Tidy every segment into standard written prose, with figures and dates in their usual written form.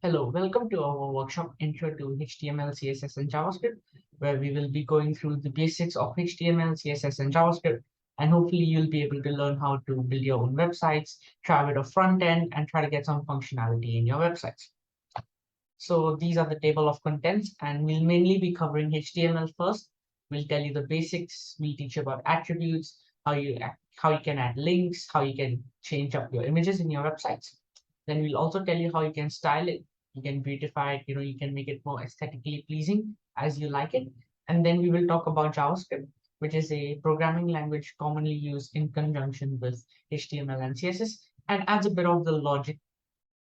Hello, welcome to our workshop Intro to HTML, CSS, and JavaScript, where we will be going through the basics of HTML, CSS, and JavaScript. And hopefully, you'll be able to learn how to build your own websites, try a bit of front end, and try to get some functionality in your websites. So, these are the table of contents, and we'll mainly be covering HTML first. We'll tell you the basics, we'll teach you about attributes, how you can add links, how you can change up your images in your websites. Then we'll also tell you how you can style it. You can beautify it, you can make it more aesthetically pleasing as you like it. And then we will talk about JavaScript, which is a programming language commonly used in conjunction with HTML and CSS and adds a bit of the logic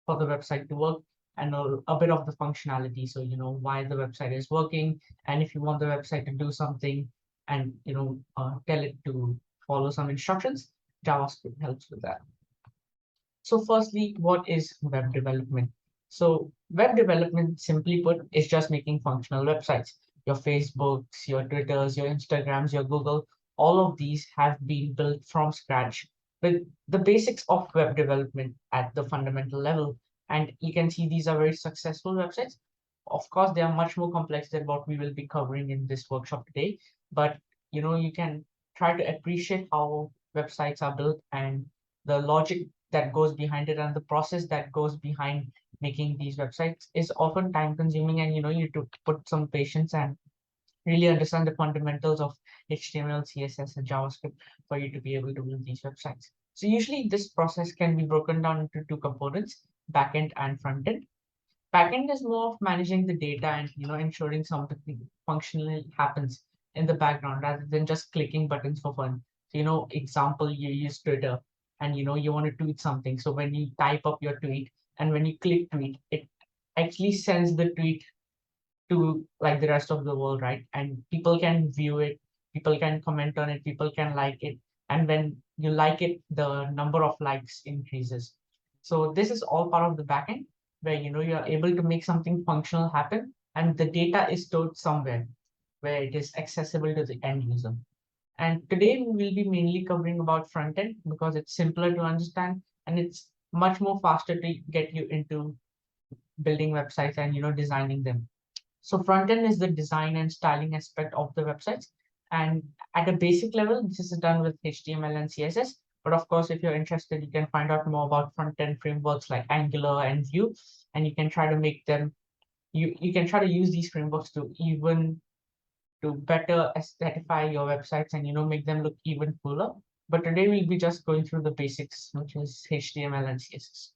for the website to work and a bit of the functionality. So, why the website is working. And if you want the website to do something and, tell it to follow some instructions, JavaScript helps with that. So firstly, what is web development? So web development, simply put, is just making functional websites. Your Facebooks, your Twitters, your Instagrams, your Google, all of these have been built from scratch with the basics of web development at the fundamental level. And you can see these are very successful websites. Of course, they are much more complex than what we will be covering in this workshop today. But you can try to appreciate how websites are built and the logic that goes behind it and the process that goes behind making these websites is often time consuming, and you need to put some patience and really understand the fundamentals of HTML, CSS, and JavaScript for you to be able to build these websites. So usually this process can be broken down into two components, backend and frontend. Backend is more of managing the data and ensuring something functional happens in the background rather than just clicking buttons for fun. So, example, you use Twitter and you want to tweet something. So when you type up your tweet and when you click tweet, it actually sends the tweet to like the rest of the world, right? And people can view it, people can comment on it, people can like it. And when you like it, the number of likes increases. So this is all part of the backend where you're able to make something functional happen and the data is stored somewhere where it is accessible to the end user. And today we will be mainly covering about front end because it's simpler to understand and it's much more faster to get you into building websites and designing them. So front end is the design and styling aspect of the websites. And at a basic level, this is done with HTML and CSS. But of course, if you're interested, you can find out more about front end frameworks like Angular and Vue, and you can try to make them, you can try to use these frameworks to better aesthetify your websites and make them look even cooler. But today we'll be just going through the basics, which is HTML and CSS.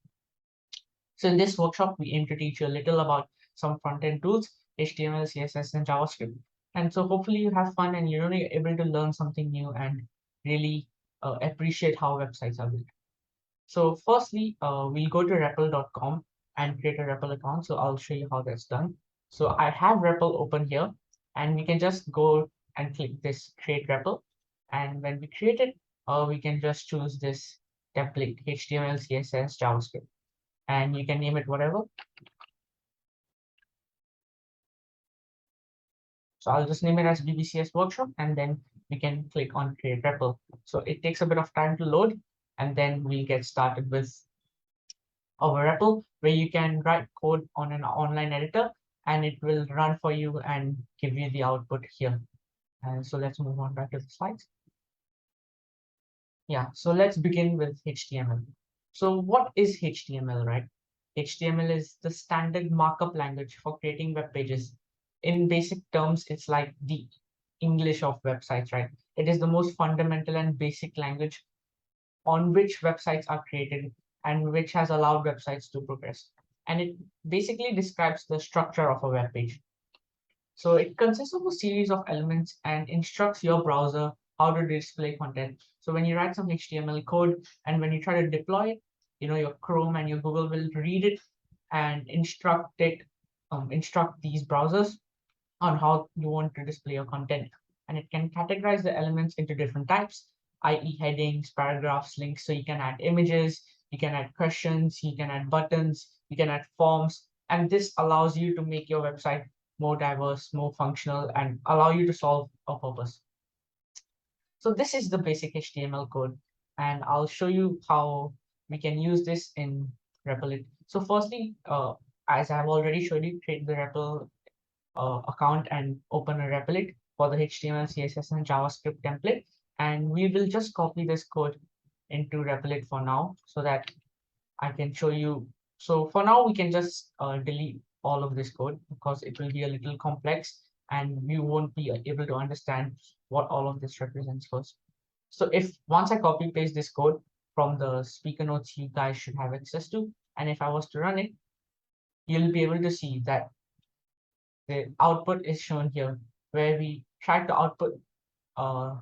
So in this workshop, we aim to teach you a little about some front-end tools, HTML, CSS, and JavaScript. And so hopefully you have fun and you're able to learn something new and really appreciate how websites are built. So firstly, we'll go to REPL.com and create a REPL account. So I'll show you how that's done. So I have REPL open here, and we can just go and click this create REPL. And when we create it, we can just choose this template, HTML, CSS, JavaScript, and you can name it whatever. So I'll just name it as BBCS workshop, and then we can click on create REPL. So it takes a bit of time to load, and then we'll get started with our REPL, where you can write code on an online editor, and it will run for you and give you the output here. And so let's move on back to the slides. Yeah, so let's begin with HTML. So what is HTML, right? HTML is the standard markup language for creating web pages. In basic terms, it's like the English of websites, right? It is the most fundamental and basic language on which websites are created and which has allowed websites to progress. And it basically describes the structure of a web page. So it consists of a series of elements and instructs your browser how to display content. So when you write some HTML code and when you try to deploy it, your Chrome and your Google will read it and instruct these browsers on how you want to display your content. And it can categorize the elements into different types, i.e. headings, paragraphs, links. So you can add images, you can add questions, you can add buttons, you can add forms. And this allows you to make your website more diverse, more functional, and allow you to solve a purpose. So this is the basic HTML code, and I'll show you how we can use this in Replit. So firstly, as I've already showed you, create the REPL account and open a Replit for the HTML, CSS, and JavaScript template. And we will just copy this code into Replit for now so that I can show you. So for now, we can just delete all of this code because it will be a little complex and we won't be able to understand what all of this represents first. So if once I copy paste this code from the speaker notes, you guys should have access to, and if I was to run it, you'll be able to see that the output is shown here, where we try to output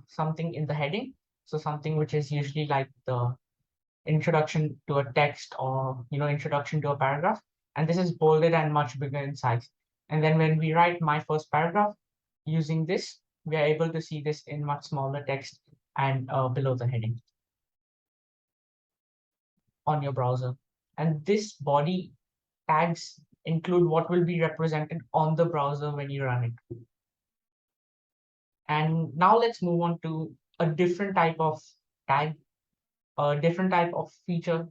something in the heading. So something which is usually like the introduction to a text or introduction to a paragraph, and this is bolded and much bigger in size. And then when we write my first paragraph using this, we are able to see this in much smaller text and below the heading on your browser. And this body tags include what will be represented on the browser when you run it. And now let's move on to a different type of tag, a different type of feature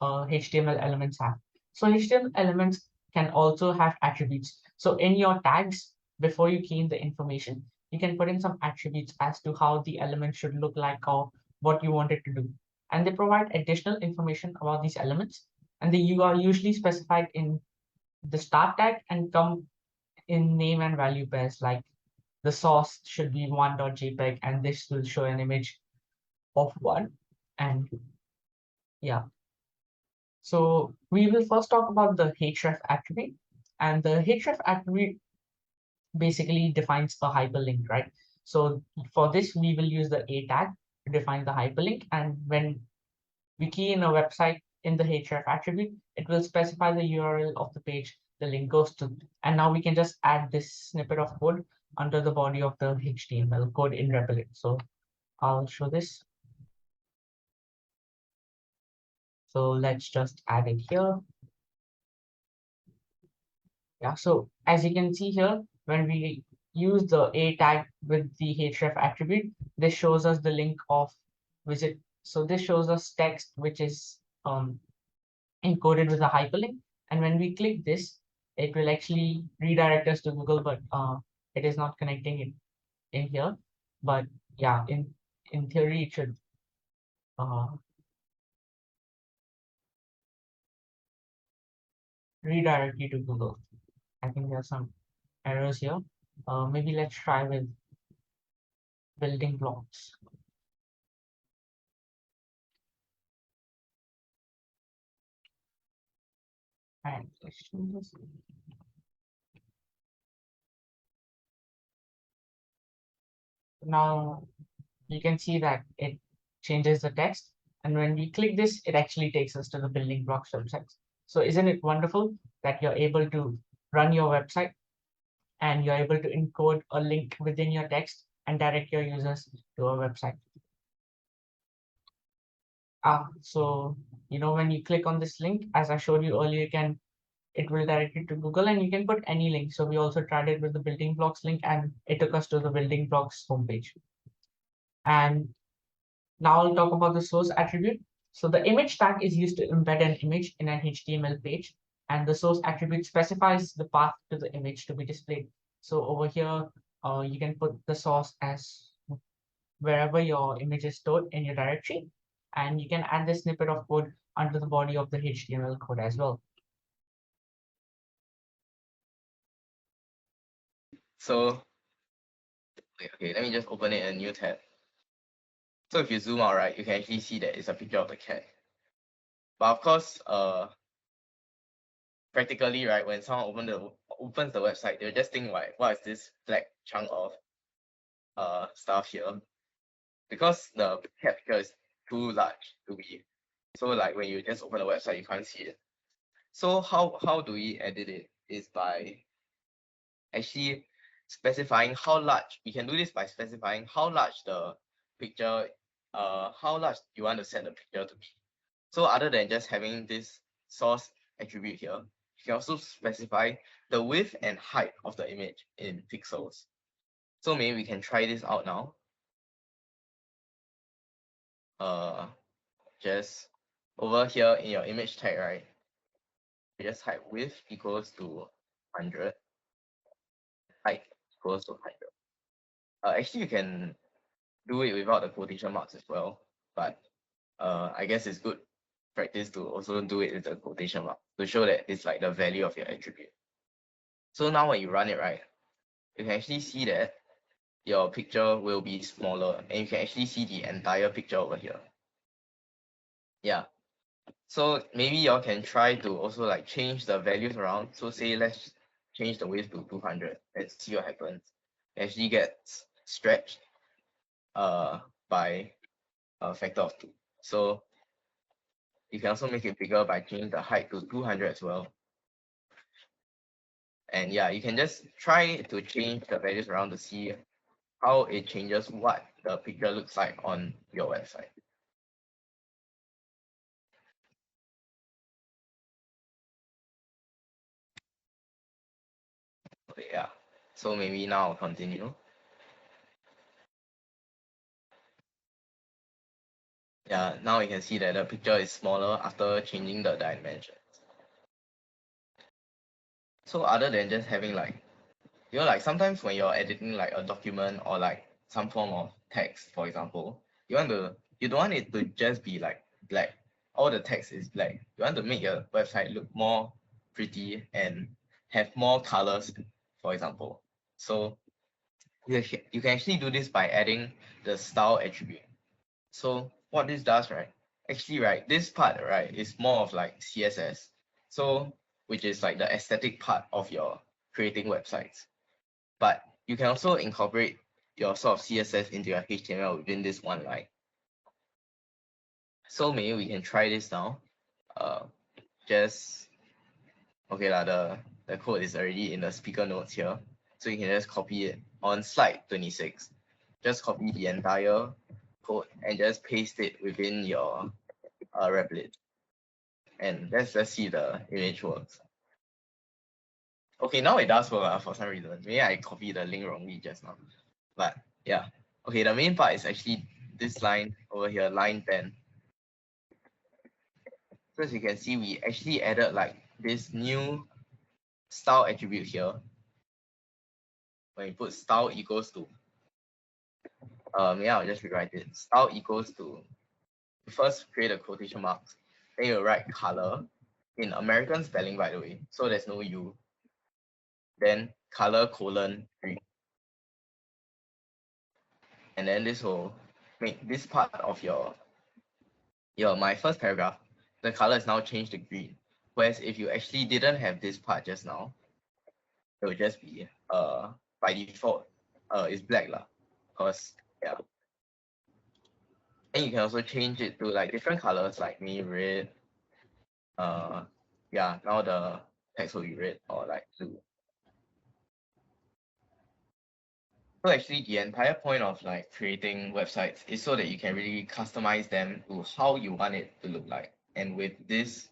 HTML elements have. So HTML elements can also have attributes. So in your tags, before you key in the information, you can put in some attributes as to how the element should look like or what you want it to do. And they provide additional information about these elements. And you are usually specified in the start tag and come in name and value pairs, like the source should be 1.jpg and this will show an image of one. And yeah, so we will first talk about the href attribute, and the href attribute basically defines a hyperlink, right? So for this, we will use the a tag to define the hyperlink, and when we key in a website in the href attribute, it will specify the URL of the page the link goes to. And now we can just add this snippet of code under the body of the HTML code in Replit. So I'll show this. So let's just add it here. Yeah, so as you can see here, when we use the a tag with the href attribute, this shows us the link of visit. So this shows us text which is encoded with a hyperlink. And when we click this, it will actually redirect us to Google, but it is not connecting it in here. But yeah, in theory, it should uh, redirect you to Google. I think there are some errors here. Maybe let's try with building blocks. And let's do this. Now you can see that it changes the text. And when we click this, it actually takes us to the building blocks website. So isn't it wonderful that you're able to run your website and you're able to encode a link within your text and direct your users to a website? So when you click on this link, as I showed you earlier, it will direct you to Google and you can put any link. So we also tried it with the building blocks link and it took us to the building blocks homepage. And now I'll talk about the source attribute. So the image tag is used to embed an image in an HTML page, and the source attribute specifies the path to the image to be displayed. So over here, you can put the source as wherever your image is stored in your directory, and you can add this snippet of code under the body of the HTML code as well. So, okay, let me just open it in a new tab. So if you zoom out, right, you can actually see that it's a picture of the cat. But of course, practically, right, when someone opens the website, they'll just think, like, what is this black chunk of stuff here? Because the cat picture is too large to be. So like when you just open the website, you can't see it. So how do we edit it? Is by actually specifying how large. We can do this by specifying how large the picture, how large you want to set the picture to be. So other than just having this source attribute here, you can also specify the width and height of the image in pixels. So maybe we can try this out now. Just over here in your image tag, right? just type width equals to 100, height equals to 100. Actually, you can do it without the quotation marks as well, but I guess it's good practice to also do it with the quotation mark to show that it's like the value of your attribute. So now when you run it, right, you can actually see that your picture will be smaller and you can actually see the entire picture over here. Yeah. So maybe y'all can try to also like change the values around. So say let's change the width to 200. Let's see what happens. It actually gets stretched by a factor of 2. So you can also make it bigger by changing the height to 200 as well. And yeah, you can just try to change the values around to see how it changes what the picture looks like on your website. Okay, yeah. So maybe now I'll continue. Yeah, now you can see that the picture is smaller after changing the dimensions. So other than just having like, like sometimes when you're editing like a document or like some form of text, for example, you don't want it to just be like black. All the text is black. You want to make your website look more pretty and have more colors, for example. So you can actually do this by adding the style attribute. So what this does, right? Actually, right, this part, right, is more of like CSS. So which is like the aesthetic part of your creating websites. But you can also incorporate your sort of CSS into your HTML within this one line. So maybe we can try this now. Just okay lah. The code is already in the speaker notes here, so you can just copy it on slide 26. Just copy the entire code and just paste it within your Replit. And let's see the image works. Okay, now it does work for some reason. Maybe I copied the link wrongly just now. But yeah. Okay, the main part is actually this line over here, line 10. So as you can see, we actually added like this new style attribute here. When you put style equals to, yeah, I'll just rewrite it. Style equals to, first create a quotation marks, then you write color in American spelling, by the way, so there's no U. Then color : green. And then this will make this part of your my first paragraph, the color is now changed to green. Whereas if you actually didn't have this part just now, it would just be by default it's black lah. Cause yeah. And you can also change it to like different colors like me red. Yeah, now the text will be red or like blue. So actually the entire point of like creating websites is so that you can really customize them to how you want it to look like. And with this,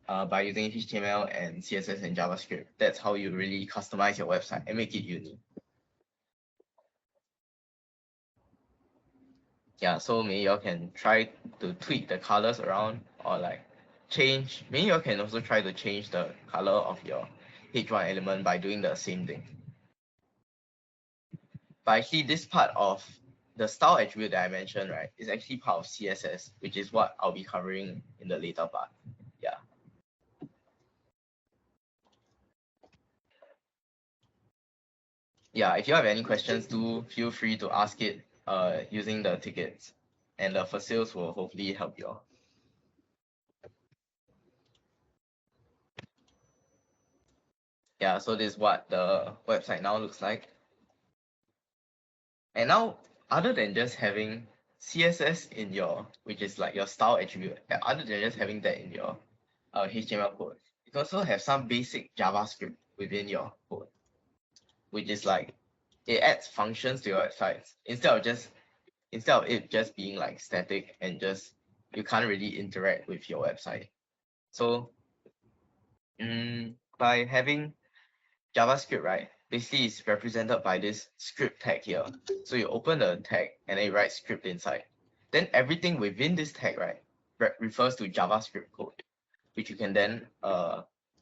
by using HTML and CSS and JavaScript, that's how you really customize your website and make it unique. Yeah, so maybe you can try to tweak the colors around or like change. Maybe you can also try to change the color of your H1 element by doing the same thing. But actually this part of the style attribute that I mentioned, right, is actually part of CSS, which is what I'll be covering in the later part. Yeah. Yeah, if you have any questions, do feel free to ask it using the tickets, and the facilities will hopefully help you all. Yeah, so this is what the website now looks like. And now, other than just having CSS in your, which is like your style attribute, other than just having that in your HTML code, you can also have some basic JavaScript within your code, which is like it adds functions to your websites instead of it just being like static and just you can't really interact with your website. So by having JavaScript, right, basically it's represented by this script tag here. So you open the tag and then you write script inside. Then everything within this tag, right, refers to JavaScript code, which you can then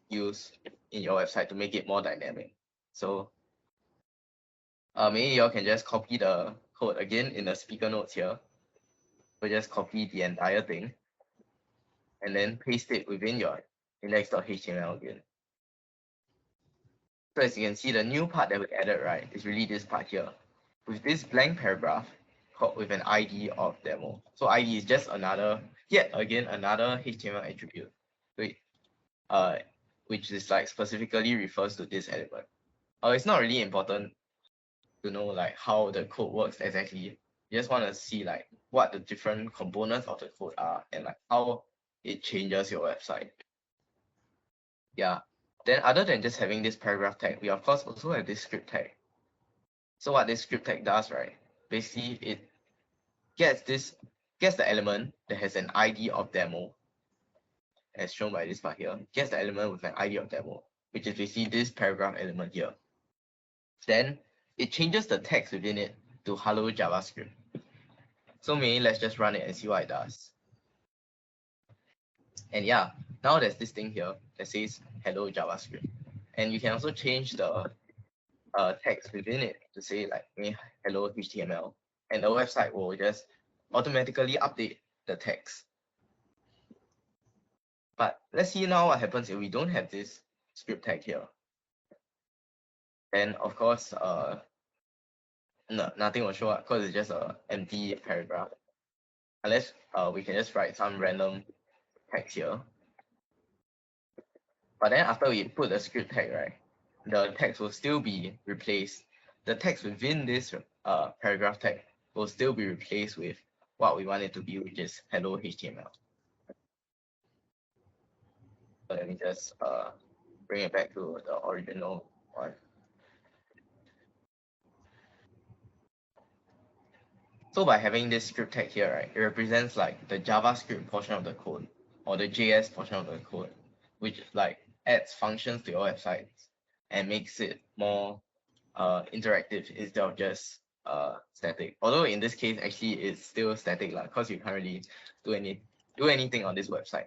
use in your website to make it more dynamic. So maybe you all can just copy the code again in the speaker notes here. We'll just copy the entire thing and then paste it within your index.html again. So as you can see, the new part that we added, right, is really this part here with this blank paragraph called with an ID of demo. So ID is just yet again another HTML attribute, which is like specifically refers to this element. It's not really important to know like how the code works exactly. You just want to see like what the different components of the code are and like how it changes your website. Yeah. Then other than just having this paragraph tag, we of course also have this script tag. So what this script tag does, right? Basically it gets the element that has an ID of demo, as shown by this part here, gets the element with an ID of demo, which is basically this paragraph element here. Then it changes the text within it to hello JavaScript. So maybe let's just run it and see what it does. And yeah, now there's this thing here that says hello JavaScript. And you can also change the text within it to say like hello HTML. And the website will just automatically update the text. But let's see now what happens if we don't have this script tag here. Then of course, no, nothing will show up because it's just an empty paragraph. Unless we can just write some random text here. But then after we put the script tag, right, the text will still be replaced. The text within this paragraph tag will still be replaced with what we want it to be, which is hello HTML. So let me just bring it back to the original one. So by having this script tag here, right, it represents like the JavaScript portion of the code or the JS portion of the code, which like adds functions to your website and makes it more interactive instead of just static. Although in this case, actually it's still static because you can't really do anything on this website.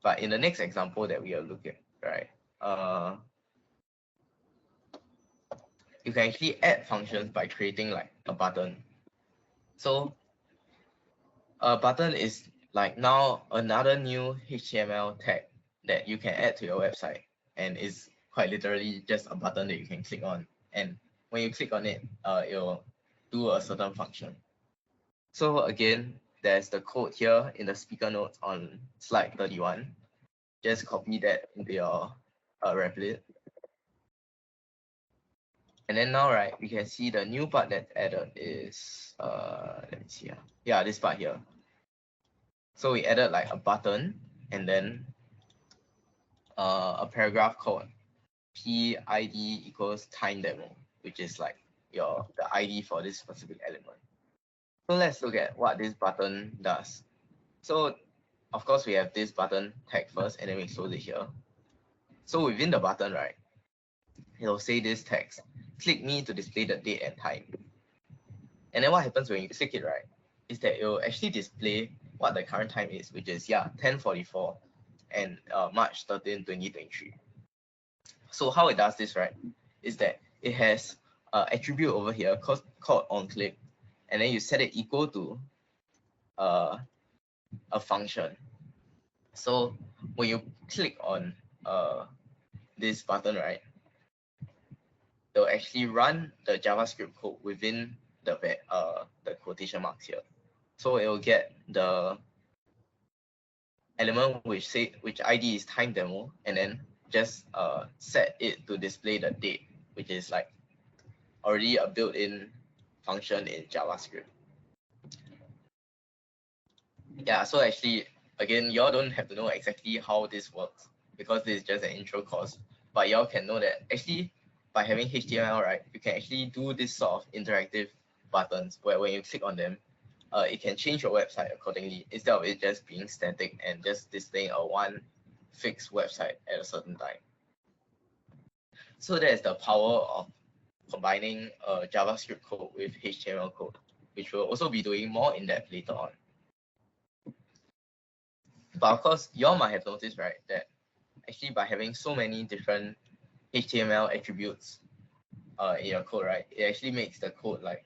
But in the next example that we are looking at, right, you can actually add functions by creating like a button. So a button is like now another new HTML tag that you can add to your website, and is quite literally just a button that you can click on, and when you click on it, it'll do a certain function. So again, there's the code here in the speaker notes on slide 31. Just copy that into your Replit. And then now, right, we can see the new part that's added is, let me see. Yeah, this part here. So we added like a button and then a paragraph called PID equals time demo, which is like the ID for this specific element. So let's look at what this button does. So of course we have this button tag first, and then we close it here. So within the button, right, it'll say this text, click me to display the date and time. And then what happens when you click it, right, is that it will actually display what the current time is, which is 10:44 and March 13, 2023. So how it does this, right, is that it has an attribute over here called onClick, and then you set it equal to a function. So when you click on this button, right, they'll actually run the JavaScript code within the quotation marks here. So it will get the element which ID is time demo, and then just set it to display the date, which is like already a built-in function in JavaScript. Yeah, so actually, again, y'all don't have to know exactly how this works because this is just an intro course, but y'all can know that actually by having HTML, right, you can actually do this sort of interactive buttons where when you click on them, it can change your website accordingly instead of it just being static and just displaying a one fixed website at a certain time. So that is the power of combining JavaScript code with HTML code, which we'll also be doing more in depth later on. But of course, y'all might have noticed, right, that actually by having so many different HTML attributes in your code, right, it actually makes the code like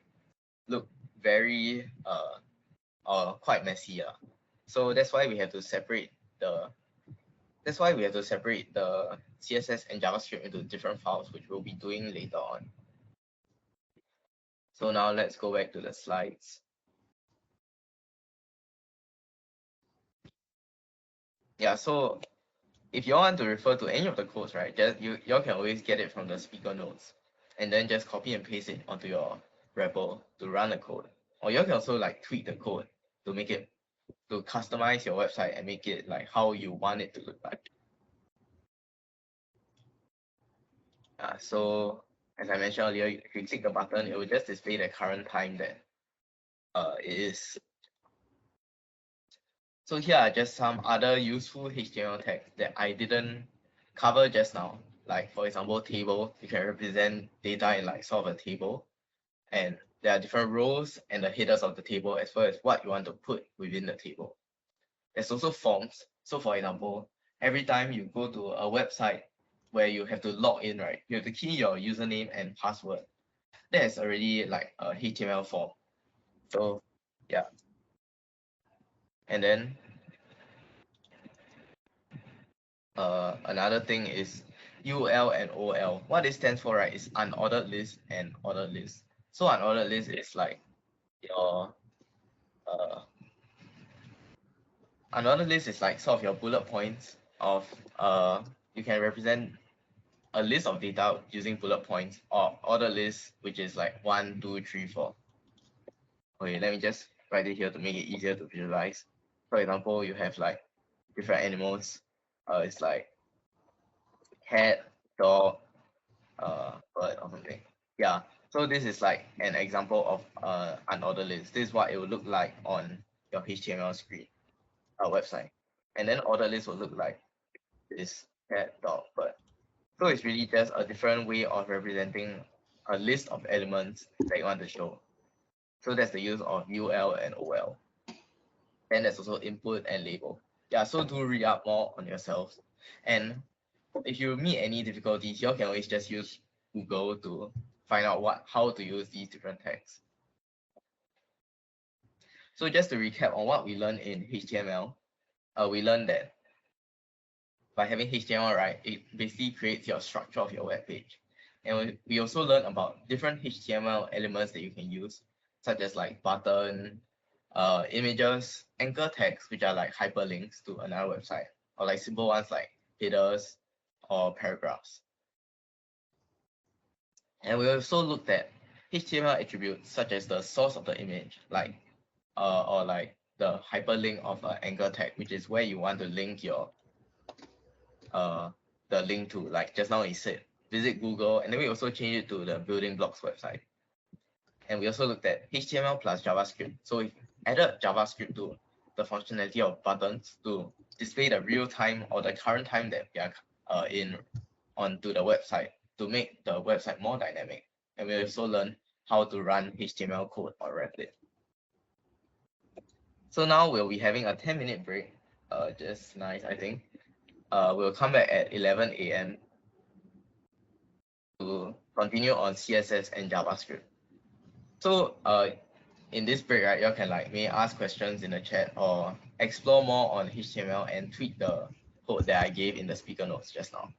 look very quite messy. So that's why we have to separate the CSS and JavaScript into different files, which we'll be doing later on. So now let's go back to the slides. Yeah, so if you want to refer to any of the codes, right, just you can always get it from the speaker notes and then just copy and paste it onto your REPL to run the code. Or you can also like tweak the code to make it, to customize your website and make it like how you want it to look like. So as I mentioned earlier, if you click the button, it will just display the current time that it is. So here are just some other useful HTML tags that I didn't cover just now. Like for example, table, you can represent data in like sort of a table. And there are different rows and the headers of the table as well as what you want to put within the table. There's also forms. So for example, every time you go to a website where you have to log in, right, you have to key your username and password. That's already like a HTML form. So yeah. And then another thing is UL and OL. What it stands for, right, is unordered list and ordered list. So unordered list is like your unordered list is like sort of your bullet points of you can represent a list of data using bullet points, or ordered list, which is like 1, 2, 3, 4. Okay, let me just write it here to make it easier to visualize. For example, you have like different animals. It's like cat, dog, bird or something. Yeah. So this is like an example of unordered list. This is what it will look like on your HTML screen, website. And then ordered list will look like this: cat, dog, bird. So it's really just a different way of representing a list of elements that you want to show. So that's the use of UL and OL. Then there's also input and label. Yeah, so do read up more on yourselves. And if you meet any difficulties, you can always just use Google to find out how to use these different tags. So just to recap on what we learned in HTML, we learned that by having HTML, right, it basically creates your structure of your web page. And we also learned about different HTML elements that you can use, such as like button, images, anchor tags, which are like hyperlinks to another website, or like simple ones like headers or paragraphs. And we also looked at HTML attributes such as the source of the image, like or like the hyperlink of an anchor tag, which is where you want to link your the link to. Like just now it said visit Google, and then we also changed it to the BuildingBloCS website. And we also looked at HTML plus JavaScript. So we added JavaScript to the functionality of buttons to display the real time or the current time that we are in onto the website to make the website more dynamic. And we also learned how to run HTML code on Replit. So now we'll be having a 10-minute break. Just nice, I think. We'll come back at 11 a.m. to continue on CSS and JavaScript. So in this break, right, you can like may ask questions in the chat or explore more on HTML and tweak the code that I gave in the speaker notes just now.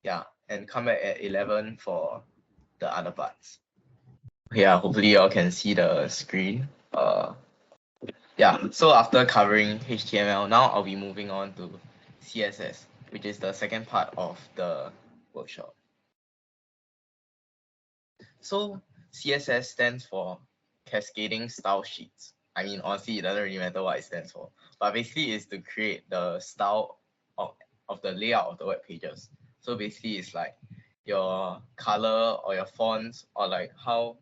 Yeah, and come back at 11 for the other parts. Yeah, hopefully you all can see the screen. Yeah, so after covering HTML, now I'll be moving on to CSS, which is the second part of the workshop. So CSS stands for Cascading Style Sheets. I mean, honestly, it doesn't really matter what it stands for, but basically it's to create the style of the layout of the web pages. So basically it's like your color or your fonts or like how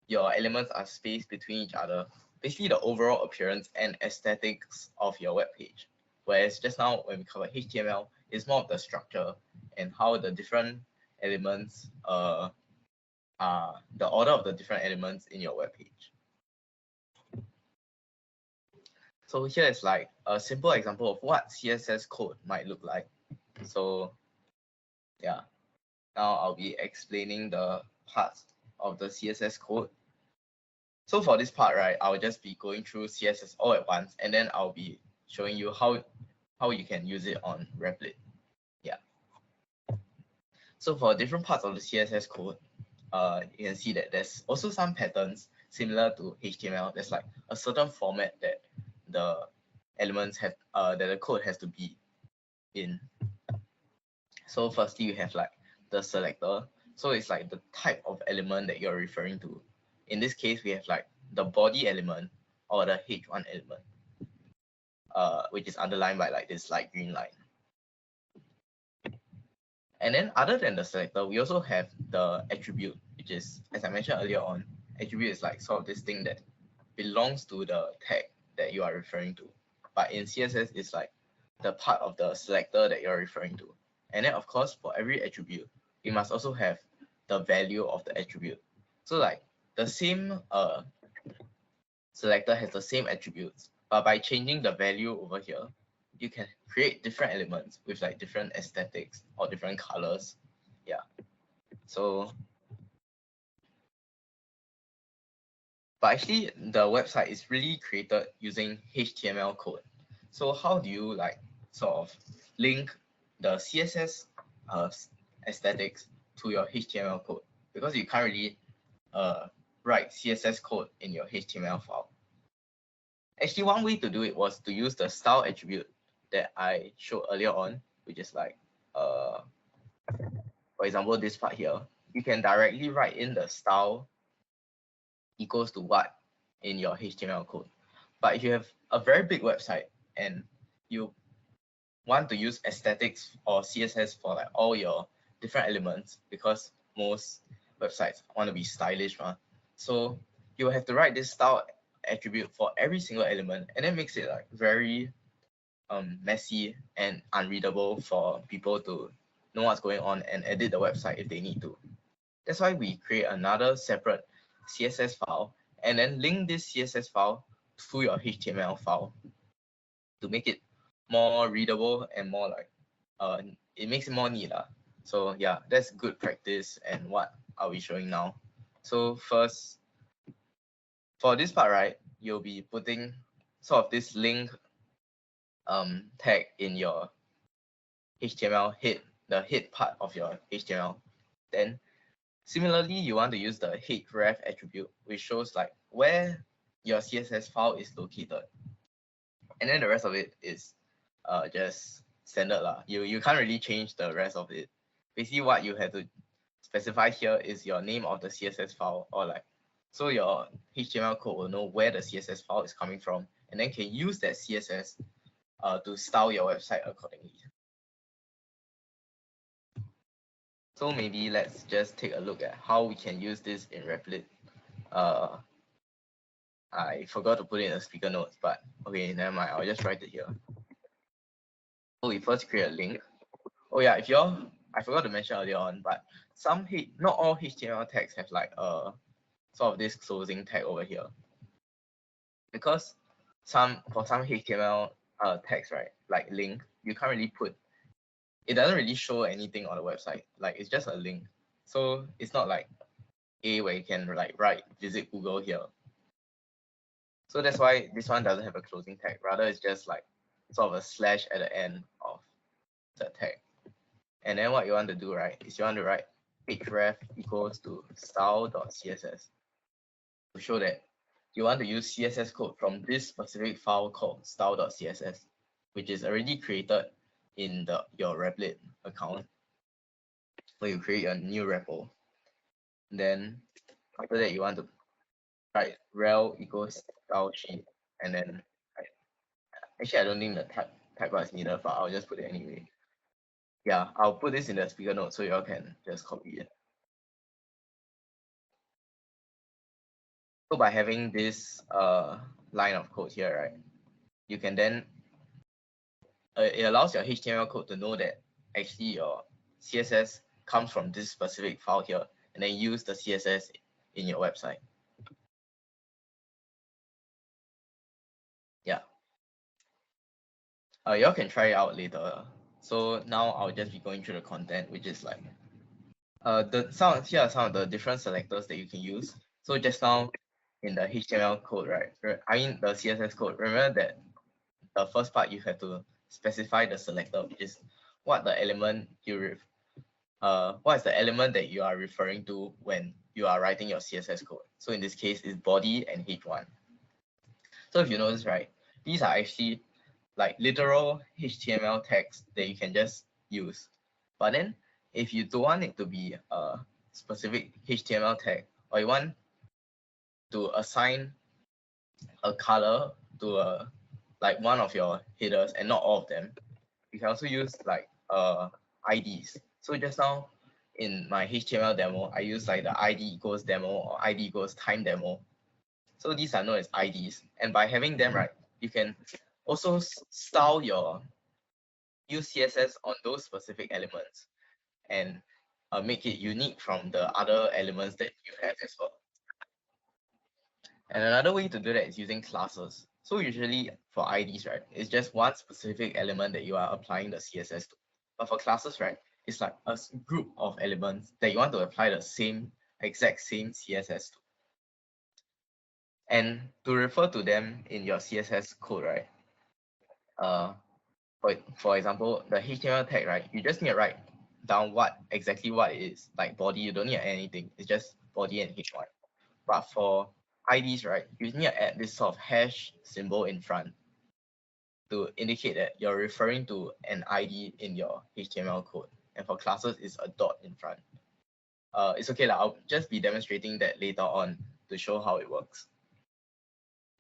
your elements are spaced between each other. Basically the overall appearance and aesthetics of your web page. Whereas just now when we cover HTML, it's more of the structure and how the different elements the order of the different elements in your web page. So here is like a simple example of what CSS code might look like. So yeah, now I'll be explaining the parts of the CSS code. So for this part, right, I'll just be going through CSS all at once, and then I'll be showing you how you can use it on Replit. Yeah. So for different parts of the CSS code, you can see that there's also some patterns similar to HTML. There's like a certain format that the elements have, that the code has to be in. So firstly, you have like the selector. So it's like the type of element that you're referring to. In this case, we have like the body element or the H1 element, which is underlined by like this light green line. And then other than the selector, we also have the attribute, which is, as I mentioned earlier on, attribute is like sort of this thing that belongs to the tag that you are referring to. But in CSS, it's like the part of the selector that you're referring to. And then of course, for every attribute, we must also have the value of the attribute. So like the same selector has the same attributes, but by changing the value over here, you can create different elements with like different aesthetics or different colors. Yeah. So, but actually the website is really created using HTML code. So how do you like sort of link the CSS aesthetics to your HTML code? Because you can't really write CSS code in your HTML file. Actually, one way to do it was to use the style attribute that I showed earlier on, which is like, for example, this part here. You can directly write in the style equals to what in your HTML code. But if you have a very big website and you want to use aesthetics or CSS for like all your different elements, because most websites want to be stylish, so you have to write this style attribute for every single element, and that makes it like very messy and unreadable for people to know what's going on and edit the website if they need to. That's why we create another separate CSS file and then link this CSS file to your HTML file to make it more readable and more like it makes it more neat. So yeah, that's good practice. And what are we showing now? So first, for this part, right, you'll be putting sort of this link tag in your HTML head, the head part of your HTML. Then similarly, you want to use the href attribute, which shows like where your CSS file is located. And then the rest of it is just standard lah. You can't really change the rest of it. Basically, what you have to specify here is your name of the CSS file, or like, so your HTML code will know where the CSS file is coming from, and then can use that CSS to style your website accordingly. So maybe let's just take a look at how we can use this in Replit. I forgot to put it in the speaker notes, but okay, never mind. I'll just write it here. So we first create a link. Oh yeah, I forgot to mention earlier on, but not all HTML tags have like a sort of this closing tag over here, because for some HTML tags, right, like link, you can't really put. It doesn't really show anything on the website. Like it's just a link, so it's not like where you can like write visit Google here. So that's why this one doesn't have a closing tag. Rather, it's just like sort of a slash at the end of the tag. And then what you want to do, right, is you want to write href equals to style.css to show that you want to use CSS code from this specific file called style.css, which is already created in your Replit account. So you create a new repo. Then after that, you want to write rel equals style sheet, and then actually I don't think the type bar is needed, but I'll just put it anyway. Yeah, I'll put this in the speaker note so y'all can just copy it. So by having this line of code here, right, you can then it allows your HTML code to know that actually your CSS comes from this specific file here, and then use the CSS in your website. Yeah. Y'all can try it out later. So now I'll just be going through the content, which is like here are some of the different selectors that you can use. So just now in the HTML code, right? I mean the CSS code, remember that the first part you have to specify the selector, which is what the element what is the element that you are referring to when you are writing your CSS code. So in this case, it's body and h1. So if you notice, right, these are actually like literal HTML text that you can just use. But then if you don't want it to be a specific HTML tag, or you want to assign a color to like one of your headers and not all of them, you can also use like IDs. So just now in my HTML demo, I use like the ID equals demo or ID equals time demo. So these are known as IDs. And by having them, right, you can also style your use CSS on those specific elements and make it unique from the other elements that you have as well. And another way to do that is using classes. So usually for IDs, right, it's just one specific element that you are applying the CSS to. But for classes, right, it's like a group of elements that you want to apply the exact same CSS to. And to refer to them in your CSS code, right, for example, the HTML tag, right, you just need to write down exactly what it is. Like body, you don't need anything. It's just body and h1. But for IDs, right, you need to add this sort of hash symbol in front to indicate that you're referring to an ID in your HTML code. And for classes, it's a dot in front. It's okay, I'll just be demonstrating that later on to show how it works.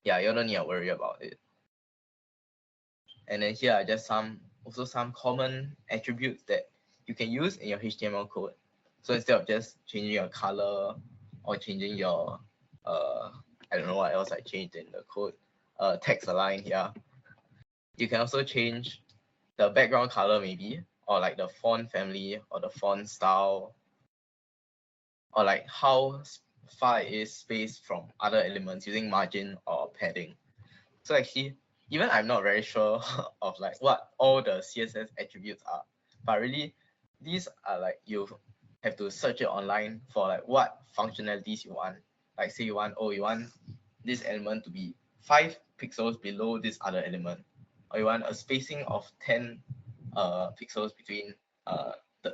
Yeah, you don't need to worry about it. And then here are just some common attributes that you can use in your HTML code. So instead of just changing your color or changing your I don't know what else I changed in the code, text align here. You can also change the background color maybe, or like the font family or the font style, or like how far it is spaced from other elements using margin or padding. So actually, even I'm not very sure of like what all the CSS attributes are, but really these are like you have to search it online for like what functionalities you want. Like say you want this element to be 5 pixels below this other element, or you want a spacing of 10 pixels between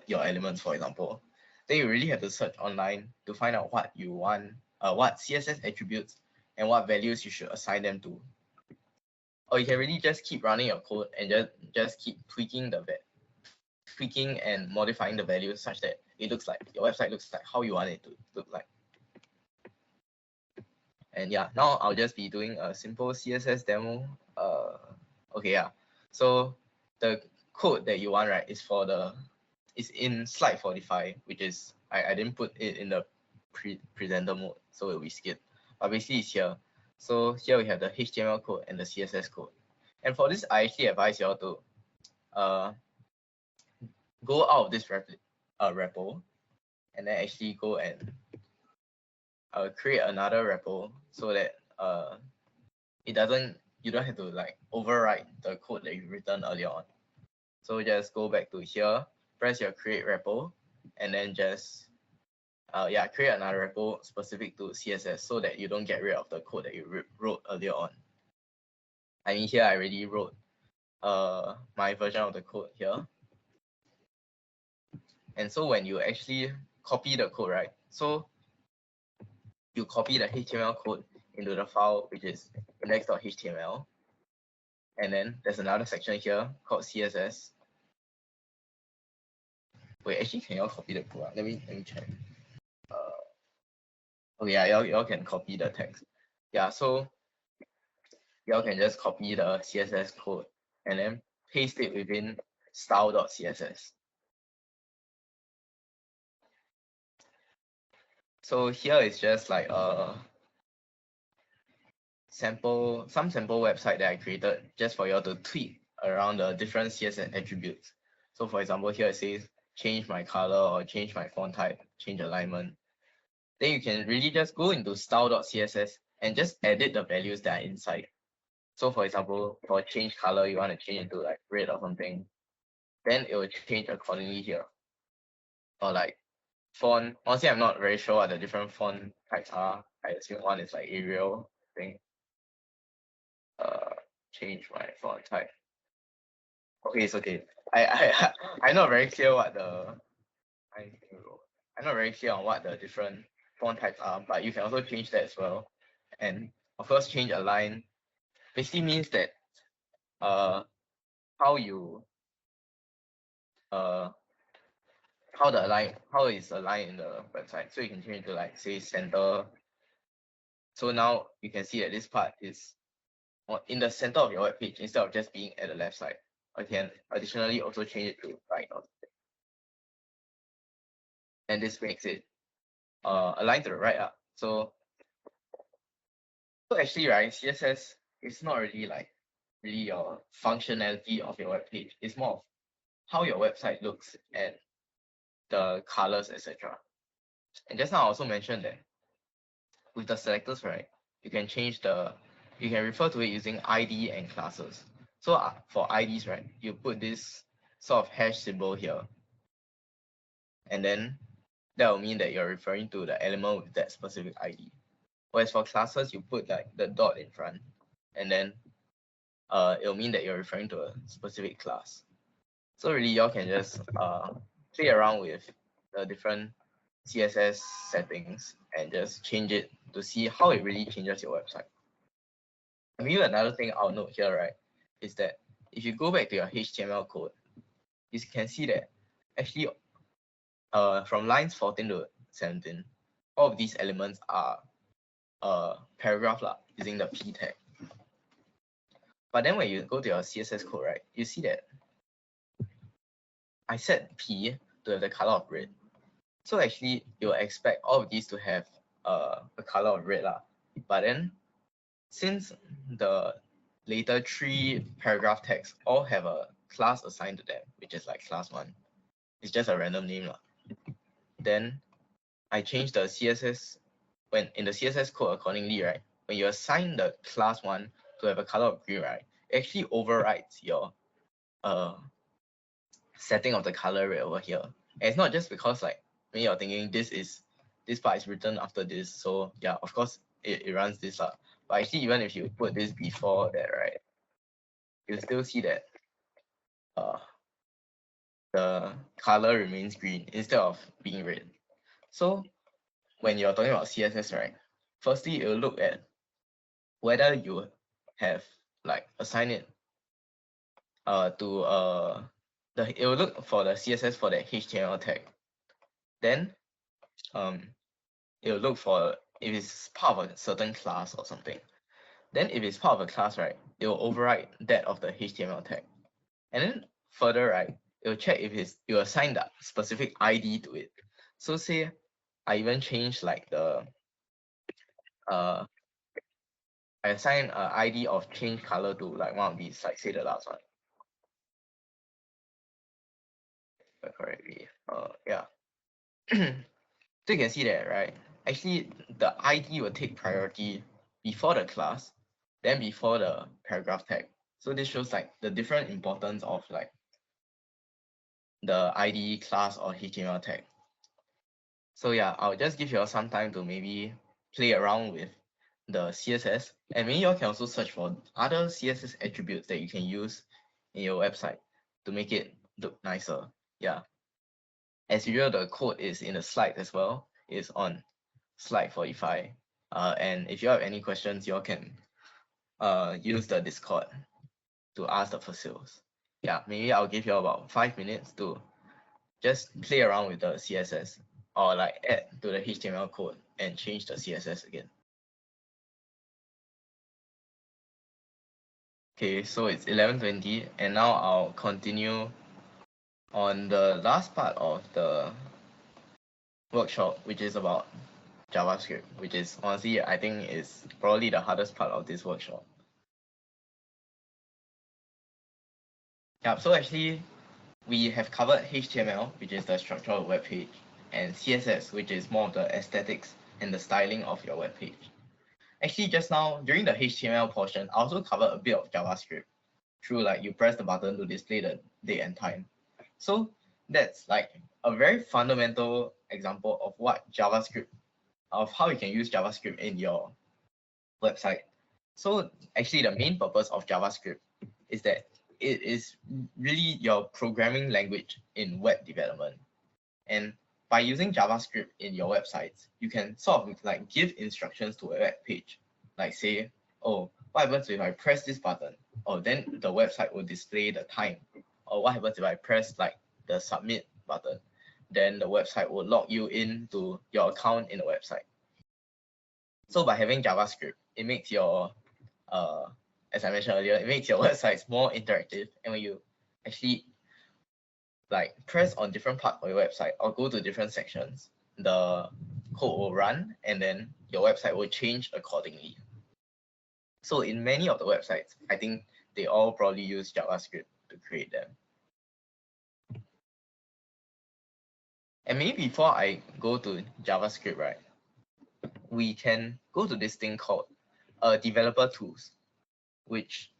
your elements, for example. Then you really have to search online to find out what you want, what CSS attributes and what values you should assign them to. Or you can really just keep running your code and just keep tweaking and modifying the values such that it looks like your website looks like how you want it to look like. And yeah, now I'll just be doing a simple CSS demo. Okay, yeah. So the code that you want, right, is in slide 45, which is I didn't put it in the presenter mode, so it'll be skipped. But basically it's here. So here we have the HTML code and the CSS code. And for this, I actually advise you all to go out of this repo and then actually go and create another repo so that you don't have to like overwrite the code that you've written earlier on. So just go back to here, press your create repo, and then just create another repo specific to CSS so that you don't get rid of the code that you wrote earlier on. I mean, here I already wrote my version of the code here. And so when you actually copy the code, right? So you copy the HTML code into the file, which is index.html. And then there's another section here called CSS. Wait, actually, can you all copy the code? Let me check. Okay, yeah, y'all can copy the text. Yeah, so y'all can just copy the CSS code and then paste it within style.css. So here is just like some sample website that I created just for you to tweak around the different CSS attributes. So for example, here it says change my color or change my font type, change alignment. Then you can really just go into style.css and just edit the values that are inside. So for example, for change color, you want to change it to like red or something. then it will change accordingly here. Or like font, honestly, I'm not very sure what the different font types are. I assume one is like Arial thing. Change my font type. Okay, it's okay. I'm not very clear what I'm not very clear on what the different font types are, but you can also change that as well. And of course, change align basically means that how you how is aligned in the website. So you can change to like say center. So now you can see that this part is in the center of your web page instead of just being at the left side. I can additionally also change it to right or something. And this makes it aligned to the right up. So actually, right, CSS is not really your functionality of your web page. It's more of how your website looks and the colors, etc. And just now I also mentioned that with the selectors, right, you can refer to it using ID and classes. So for IDs, right, you put this sort of hash symbol here, and then that will mean that you're referring to the element with that specific ID. Whereas for classes, you put like the dot in front, and then it'll mean that you're referring to a specific class. So really, y'all can just play around with the different CSS settings and just change it to see how it really changes your website. And maybe another thing I'll note here, right, is that if you go back to your HTML code, you can see that actually from lines 14 to 17, all of these elements are paragraph using the p tag. But then when you go to your CSS code, right, you see that I set p to have the color of red. So actually, you'll expect all of these to have a color of red But then, since the later 3 paragraph tags all have a class assigned to them, which is like class 1, it's just a random name Then I changed the CSS when in the CSS code accordingly, right? When you assign the class 1 to have a color of green, right, it actually overrides your setting of the color red over here. And it's not just because like when you're thinking this part is written after this, so yeah, of course it runs this But actually, even if you put this before that, right, you still see that the color remains green instead of being red. So when you're talking about CSS, right, firstly, it will look at whether you have like assigned it it will look for the CSS for the HTML tag. Then it will look for if it's part of a certain class or something. Then if it's part of a class, right, it will override that of the HTML tag. And then further, right, it will check if you assign that specific ID to it. So say I even change like the I assign an ID of change color to like one of these, like say the last one. Correctly. Yeah. So you can see that, right? Actually, the ID will take priority before the class, then before the paragraph tag. So this shows like the different importance of like the ID, class, or HTML tag. So yeah, I'll just give you all some time to maybe play around with the CSS, and maybe you all can also search for other CSS attributes that you can use in your website to make it look nicer. Yeah. As usual, the code is in the slide as well. It's on slide 45. And if you have any questions, you all can use the Discord to ask the facils. Yeah, maybe I'll give you about 5 minutes to just play around with the CSS or like add to the HTML code and change the CSS again. Okay, so it's 11:20, and now I'll continue on the last part of the workshop, which is about JavaScript, which is honestly, I think is probably the hardest part of this workshop. Yeah, so actually, we have covered HTML, which is the structure of a web page, and CSS, which is more of the aesthetics and the styling of your web page. Actually, just now, during the HTML portion, I also covered a bit of JavaScript through like you press the button to display the date and time. So that's like a very fundamental example of what JavaScript, of how you can use JavaScript in your website. So actually the main purpose of JavaScript is that it is really your programming language in web development. And by using JavaScript in your websites, you can sort of like give instructions to a web page. Like say, oh, what happens if I press this button? Oh, then the website will display the time. Or what happens if I press like the submit button? Then the website will log you into your account in the website. So by having JavaScript, it makes your, as I mentioned earlier, it makes your websites more interactive. And when you actually like press on different parts of your website or go to different sections, the code will run and then your website will change accordingly. So in many of the websites, I think they all probably use JavaScript to create them. And maybe before I go to JavaScript, right, we can go to this thing called developer tools, which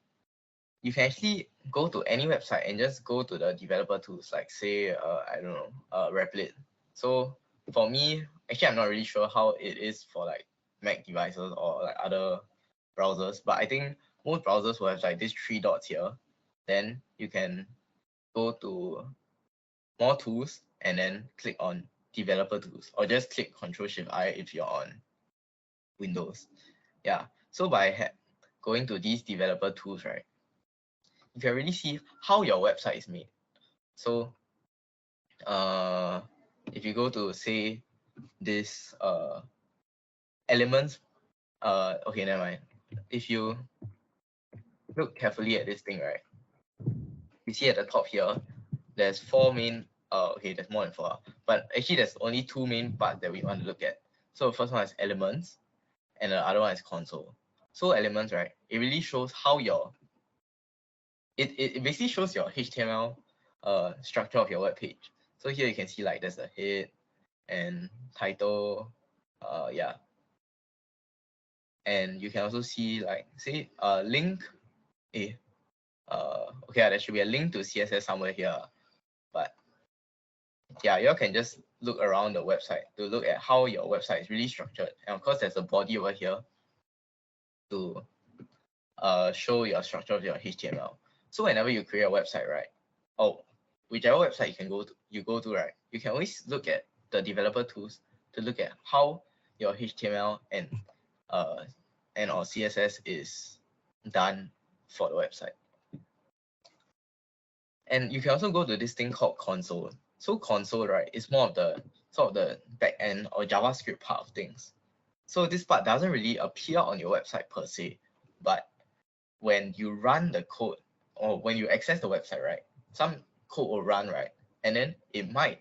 you can actually go to any website and just go to the developer tools, like say, I don't know, Replit. So for me, actually, I'm not really sure how it is for like Mac devices or like other browsers, but I think most browsers will have like these 3 dots here. Then you can go to more tools and then click on developer tools, or just click Ctrl+Shift+I if you're on Windows. Yeah, so by going to these developer tools, right, you can really see how your website is made. So if you go to say this elements, okay, never mind. If you look carefully at this thing, right, you see at the top here, there's 4 main, okay, there's more than 4, but actually there's only 2 main parts that we want to look at. So the first one is elements and the other one is console. So elements, right, it really shows how your, it basically shows your HTML structure of your web page. So here you can see like there's a head and title, yeah. And you can also see like say link, okay, there should be a link to CSS somewhere here, but yeah, you all can just look around the website to look at how your website is really structured. And of course, there's a body over here to show your structure of your HTML. So whenever you create a website, right, or whichever website you go to, right, you can always look at the developer tools to look at how your HTML and or CSS is done for the website. And you can also go to this thing called console. So console, right, is more of the sort of the back end or JavaScript part of things. So this part doesn't really appear on your website per se, but when you run the code or when you access the website, right, some code will run, right, and then it might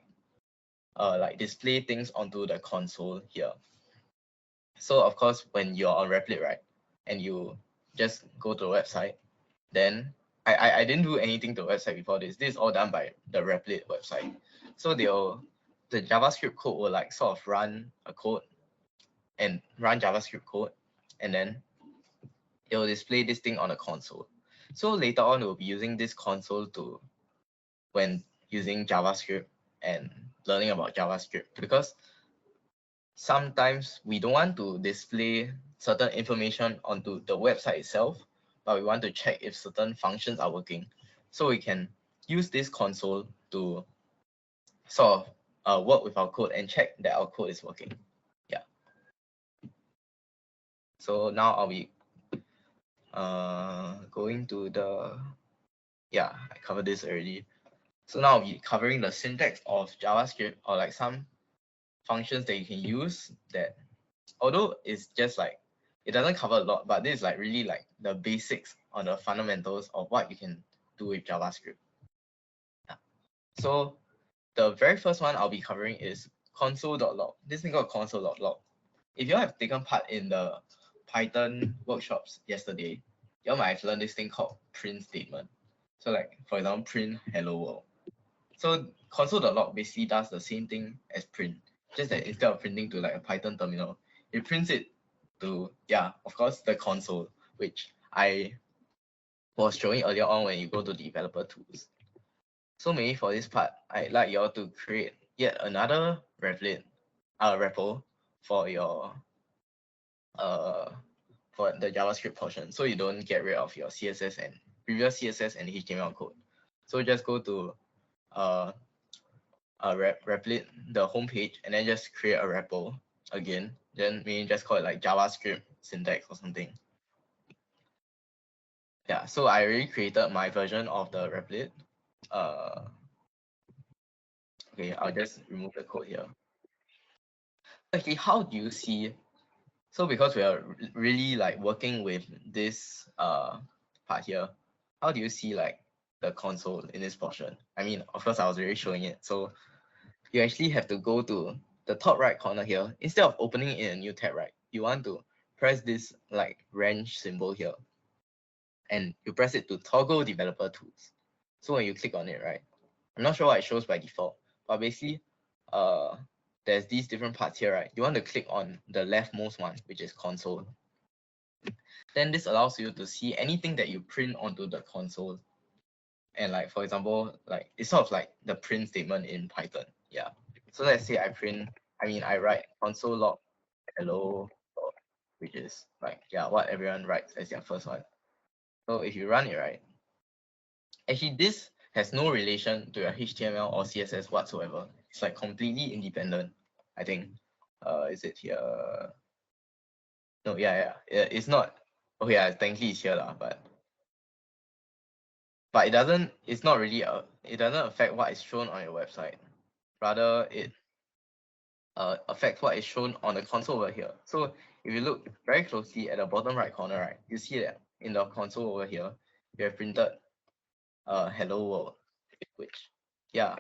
like display things onto the console here. So of course, when you're on Replit, right, and you just go to the website, then I didn't do anything to the website before this. This is all done by the Replit website. So the JavaScript code will like sort of run a code and run JavaScript code, and then it will display this thing on the console. So later on, we'll be using this console to, when using JavaScript and learning about JavaScript, because sometimes we don't want to display certain information onto the website itself, but we want to check if certain functions are working. So we can use this console to sort of work with our code and check that our code is working. Yeah. So now I'll be going to the, yeah, I covered this already. So now I'll be covering the syntax of JavaScript, or like some functions that you can use that, although it's just like, it doesn't cover a lot, but this is like really like the basics on the fundamentals of what you can do with JavaScript. Yeah. So the very first one I'll be covering is console.log. This thing called console.log. If you have taken part in the Python workshops yesterday, you might have learned this thing called print statement. So like, for example, print hello world. So console.log basically does the same thing as print, just that instead of printing to like a Python terminal, it prints it to, yeah, of course, the console, which I was showing earlier on when you go to developer tools. So maybe for this part, I'd like you all to create yet another repo for your for the JavaScript portion, so you don't get rid of your CSS and previous CSS and HTML code. So just go to Replit, the homepage, and then just create a repo again. Then maybe just call it like JavaScript syntax or something. Yeah, so I already created my version of the Replit. Okay, I'll just remove the code here. Okay, how do you see? So because we are really like working with this part here, how do you see like the console in this portion? I mean, of course, I was already showing it. So you actually have to go to the top right corner here. Instead of opening in a new tab, right, you want to press this like wrench symbol here, and you press it to toggle developer tools. So when you click on it, right, I'm not sure what it shows by default, but basically, there's these different parts here, right? You want to click on the leftmost one, which is console. Then this allows you to see anything that you print onto the console. And like, for example, like it's sort of like the print statement in Python. Yeah. So let's say I write console log hello, which is like, yeah, what everyone writes as their first one. So if you run it, right, actually this has no relation to your HTML or CSS whatsoever. It's like completely independent, I think. Is it here? No, yeah. It's not. Okay, yeah, thankfully it's here, but it's not really it doesn't affect what is shown on your website. Rather, it affects what is shown on the console over here. So if you look very closely at the bottom right corner, right, you see that in the console over here, we have printed hello world, which, yeah,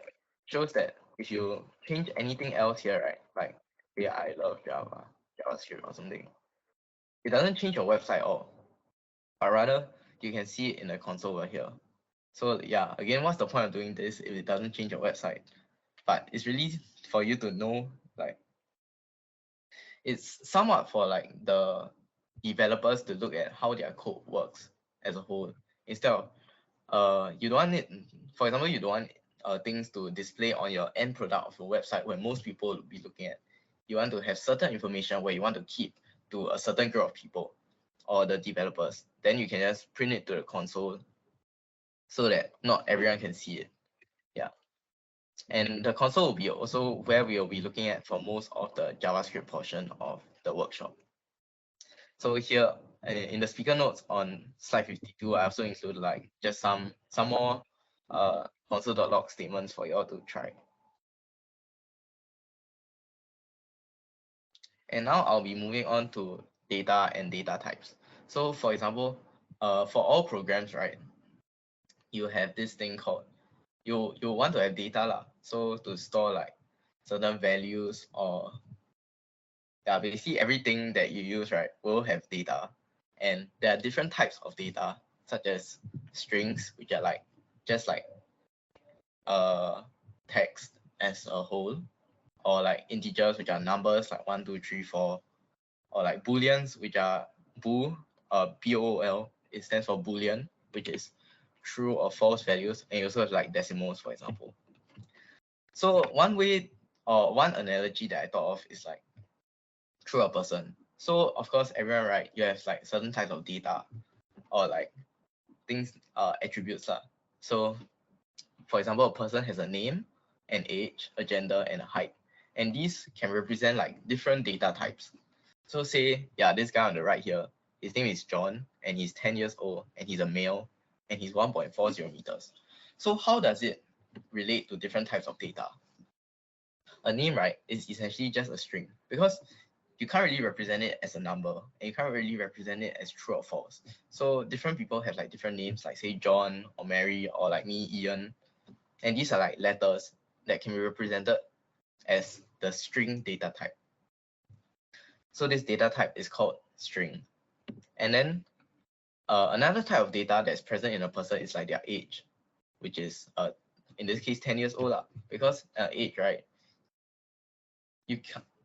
shows that if you change anything else here, right, like, yeah, I love JavaScript or something, it doesn't change your website at all, but rather you can see it in the console over here. So yeah, again, what's the point of doing this if it doesn't change your website? But it's really for you to know, like, it's somewhat for like the developers to look at how their code works as a whole, instead of you don't want it, for example, you don't want things to display on your end product of your website where most people will be looking at. You want to have certain information where you want to keep to a certain group of people or the developers. Then you can just print it to the console so that not everyone can see it. Yeah. And the console will be also where we will be looking at for most of the JavaScript portion of the workshop. So here in the speaker notes on slide 52, I also included like just some more console.log statements for you all to try. And now I'll be moving on to data and data types. So for example, for all programs, right, you have this thing called, you want to have data lah. So to store like certain values, or yeah, basically everything that you use, right, will have data. And there are different types of data, such as strings, which are like just like text as a whole, or like integers, which are numbers like 1, 2, 3, 4, or like booleans, which are bool, BOOL, it stands for boolean, which is true or false values, and you also have like decimals, for example. So one way or one analogy that I thought of is like through a person. So of course, everyone, right, you have like certain types of data or like things, attributes lah. So for example, a person has a name, an age, a gender, and a height, and these can represent like different data types. So say, yeah, this guy on the right here, his name is John, and he's 10 years old, and he's a male, and he's 1.40 meters. So how does it relate to different types of data? A name, right, is essentially just a string, because you can't really represent it as a number, and you can't really represent it as true or false. So different people have like different names, like say John or Mary, or like me, Ian, and these are like letters that can be represented as the string data type. So this data type is called string. And then another type of data that's present in a person is like their age, which is in this case 10 years old, because age, right,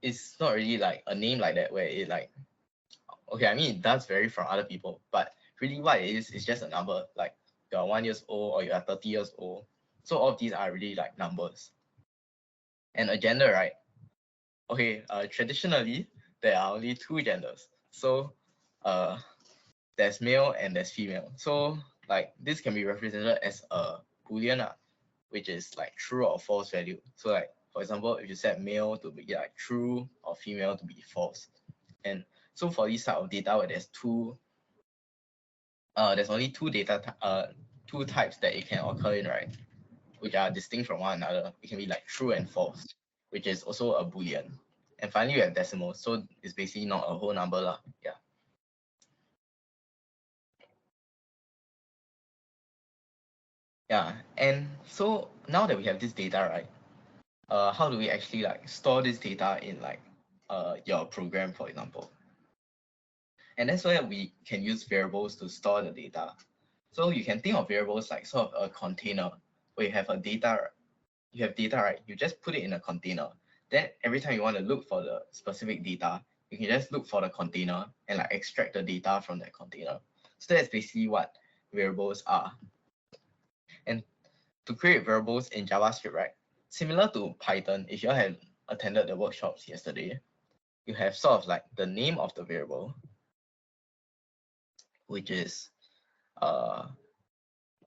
it's not really like a name like that where it like, okay, I mean it does vary from other people, but really what it is just a number, like you're 1 year old or you are 30 years old. So all of these are really like numbers. And a gender, right? Okay, traditionally there are only two genders. So there's male and there's female. So like this can be represented as a boolean, which is like true or false value. So like for example, if you set male to be like true or female to be false. And so for this type of data where there's only two types that it can occur in, right? Which are distinct from one another. It can be like true and false, which is also a boolean. And finally, we have decimals. So it's basically not a whole number lah. Yeah. Yeah. And so now that we have this data, right? How do we actually like store this data in like your program, for example? And that's where we can use variables to store the data. So you can think of variables like sort of a container where you have data, right? You just put it in a container. Then every time you want to look for the specific data, you can just look for the container and like extract the data from that container. So that's basically what variables are. And to create variables in JavaScript, right? Similar to Python, if you all had attended the workshops yesterday, you have sort of like the name of the variable, which is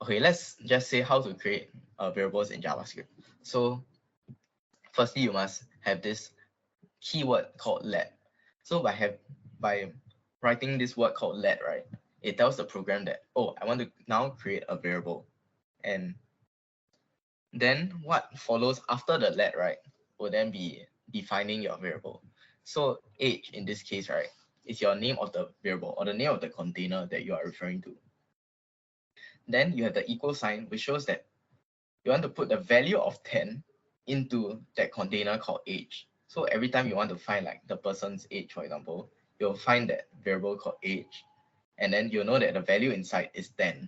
okay, let's just say how to create variables in JavaScript. So firstly, you must have this keyword called let. So by writing this word called let, right, it tells the program that, oh, I want to now create a variable. And then what follows after the let, right, will then be defining your variable. So age in this case, right, is your name of the variable or the name of the container that you are referring to. Then you have the equal sign, which shows that you want to put the value of 10 into that container called age. So every time you want to find like the person's age, for example, you'll find that variable called age, and then you'll know that the value inside is 10.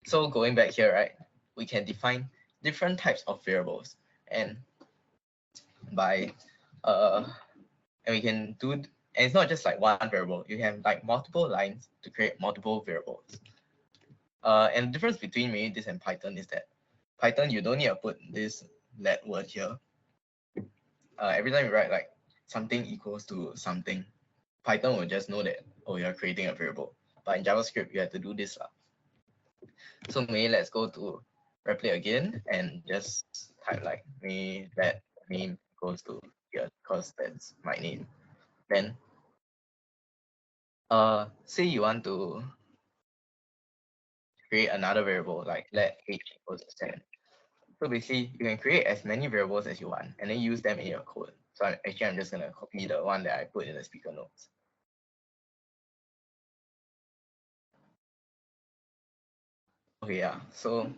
So going back here, right, we can define different types of variables, and we can do, and it's not just like one variable. You have like multiple lines to create multiple variables. And the difference between maybe this and Python is that Python, you don't need to put this let word here. Every time you write like something equals to something, Python will just know that, oh, you're creating a variable. But in JavaScript, you have to do this. So maybe let's go to replay again and just type like me that name equals to here because that's my name. Then say you want to create another variable like let age equals to 10. So basically, you can create as many variables as you want and then use them in your code. So I'm just going to copy the one that I put in the speaker notes. Okay, yeah. So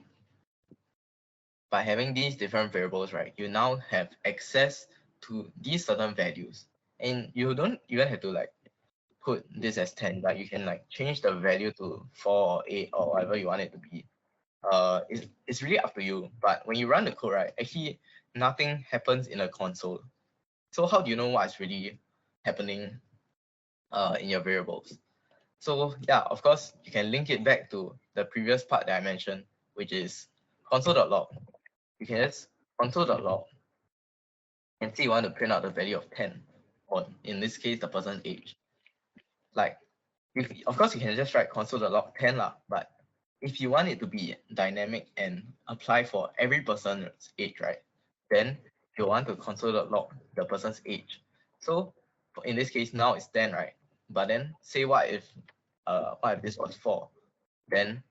by having these different variables, right, you now have access to these certain values. And you don't even have to like put this as 10, but you can like change the value to 4 or 8 or whatever you want it to be. It's really up to you. But when you run the code, right, actually nothing happens in the console. So how do you know what's really happening in your variables? So yeah, of course, you can link it back to the previous part that I mentioned, which is console.log. You can just console.log and say you want to print out the value of 10, or in this case, the person's age. Like, of course, you can just write console.log 10 lah, but if you want it to be dynamic and apply for every person's age, right, then you want to console.log the person's age. So in this case, now it's 10, right? But then say what if this was 4? Then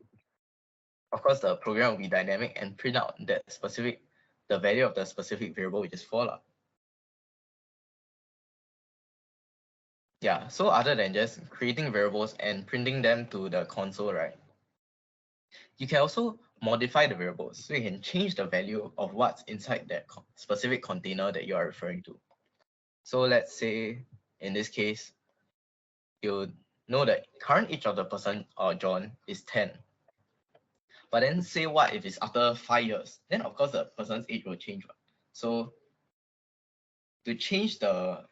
of course the program will be dynamic and print out the value of the specific variable, which is 4 lah. Yeah, so other than just creating variables and printing them to the console, right, you can also modify the variables. So you can change the value of what's inside that specific container that you are referring to. So let's say in this case, you know that current age of the person or John is 10. But then say what if it's after 5 years? Then of course the person's age will change. So to change the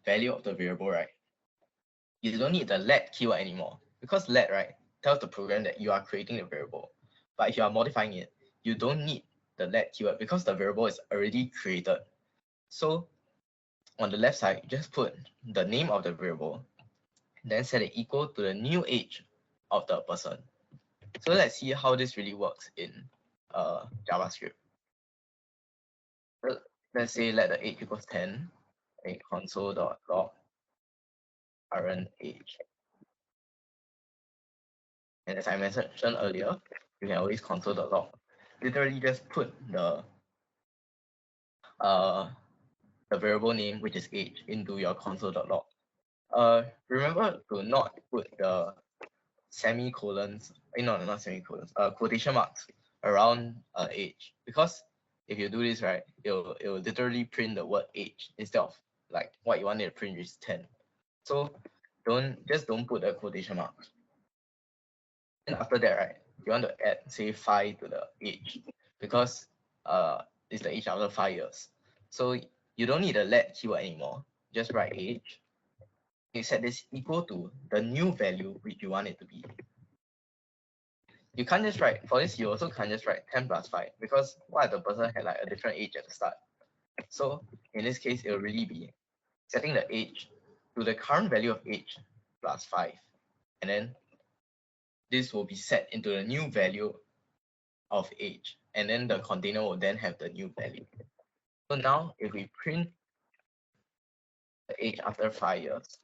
value of the variable, right, you don't need the let keyword anymore, because let, right, tells the program that you are creating the variable. But if you are modifying it, you don't need the let keyword because the variable is already created. So on the left side, just put the name of the variable, then set it equal to the new age of the person. So let's see how this really works in JavaScript. So let's say let the age equals 10, and console.log current age. And as I mentioned earlier, you can always console.log. Literally just put the variable name, which is age, into your console.log. Remember to not put the semicolons, no, not semicolons, quotation marks around age, because if you do this right, it will literally print the word age instead of like what you wanted to print, which is 10. So don't put the quotation marks. And after that, right, you want to add say 5 to the age because it's the age after 5 years. So you don't need a let keyword anymore. Just write age. You set this equal to the new value which you want it to be. You can't just write, for this you also can't just write 10 plus 5 because what if the person had like a different age at the start? So in this case, it will really be setting the age to the current value of age plus 5. And then this will be set into the new value of age. And then the container will then have the new value. So now if we print the age after 5 years,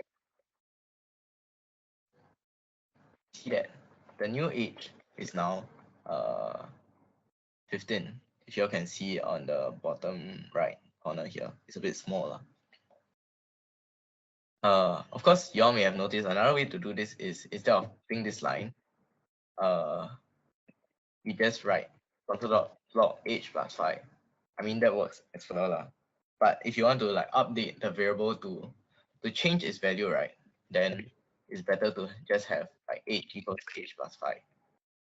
see that the new age is now 15. If you all can see on the bottom right corner here, it's a bit smaller. Of course, you all may have noticed another way to do this is instead of putting this line, we just write console.log age plus 5. I mean, that works as well. But if you want to like update the variable to change its value, right, then it's better to just have like age equals age plus 5.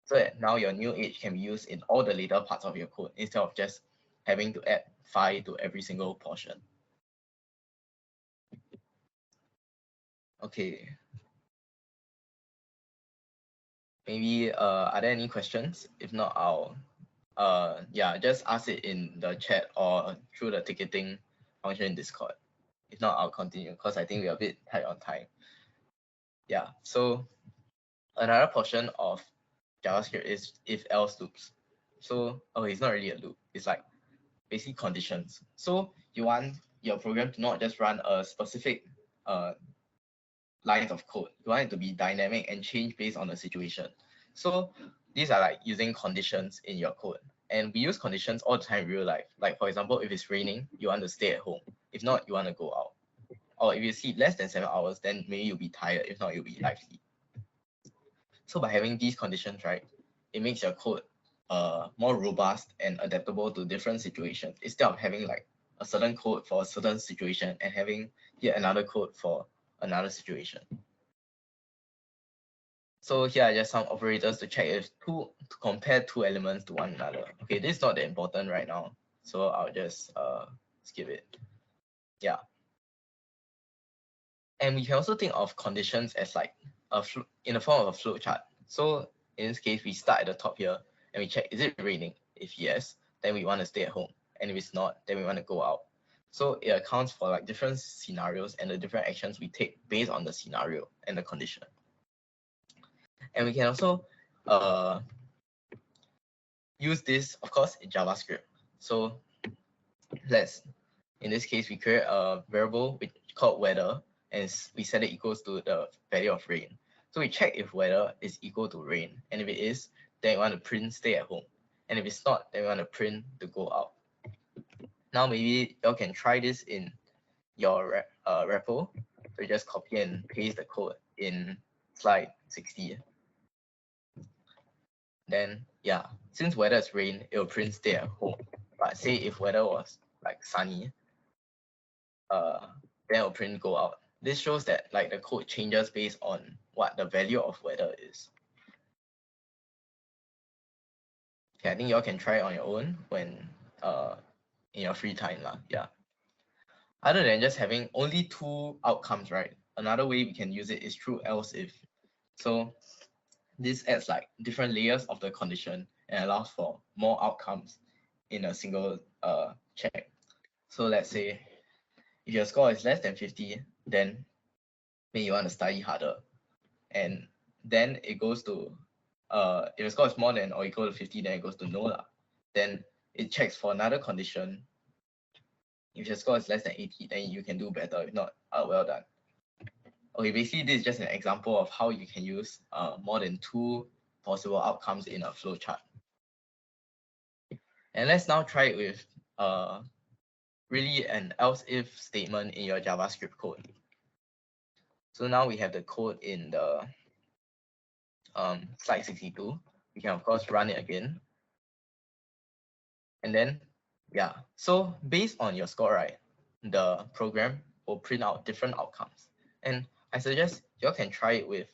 So that now your new age can be used in all the later parts of your code instead of just having to add 5 to every single portion. Okay. Maybe are there any questions? If not, I'll just ask it in the chat or through the ticketing function in Discord. If not, I'll continue because I think we're a bit tight on time. Yeah, so another portion of JavaScript is if-else loops. So, it's not really a loop. It's like basically conditions. So you want your program to not just run a specific lines of code. You want it to be dynamic and change based on the situation. So these are like using conditions in your code. And we use conditions all the time in real life. Like for example, if it's raining, you want to stay at home. If not, you want to go out. Or if you sleep less than 7 hours, then maybe you'll be tired. If not, you'll be lively. So by having these conditions, right, it makes your code more robust and adaptable to different situations instead of having like a certain code for a certain situation and having yet another code for another situation. So here are just some operators to check if to compare two elements to one another. Okay, this is not that important right now, so I'll just skip it. Yeah. And we can also think of conditions as like in the form of a flow chart. So in this case, we start at the top here and we check, is it raining? If yes, then we want to stay at home. And if it's not, then we want to go out. So it accounts for like different scenarios and the different actions we take based on the scenario and the condition. And we can also use this, of course, in JavaScript. So in this case, we create a variable called weather, and we set it equals to the value of rain. So we check if weather is equal to rain, and if it is, then we want to print stay at home. And if it's not, then we want to print to go out. Now maybe you can try this in your repo. So you just copy and paste the code in slide 60. Then yeah, since weather is rain, it will print stay at home. But say if weather was like sunny, then it will print go out. This shows that like the code changes based on what the value of weather is. Okay, I think y'all can try it on your own when in your free time lah. Yeah. Other than just having only two outcomes, right? Another way we can use it is through else if. So this adds like different layers of the condition and allows for more outcomes in a single check. So let's say if your score is less than 50, then maybe you want to study harder. And then it goes to, if your score is more than or equal to 50, then it goes to no lah. Then it checks for another condition. If your score is less than 80, then you can do better. If not, well done. Okay, basically this is just an example of how you can use more than 2 possible outcomes in a flowchart. And let's now try it with really an else if statement in your JavaScript code. So now we have the code in the slide 62. We can of course run it again. And then, yeah, so based on your score, right, the program will print out different outcomes. And I suggest you all can try it with,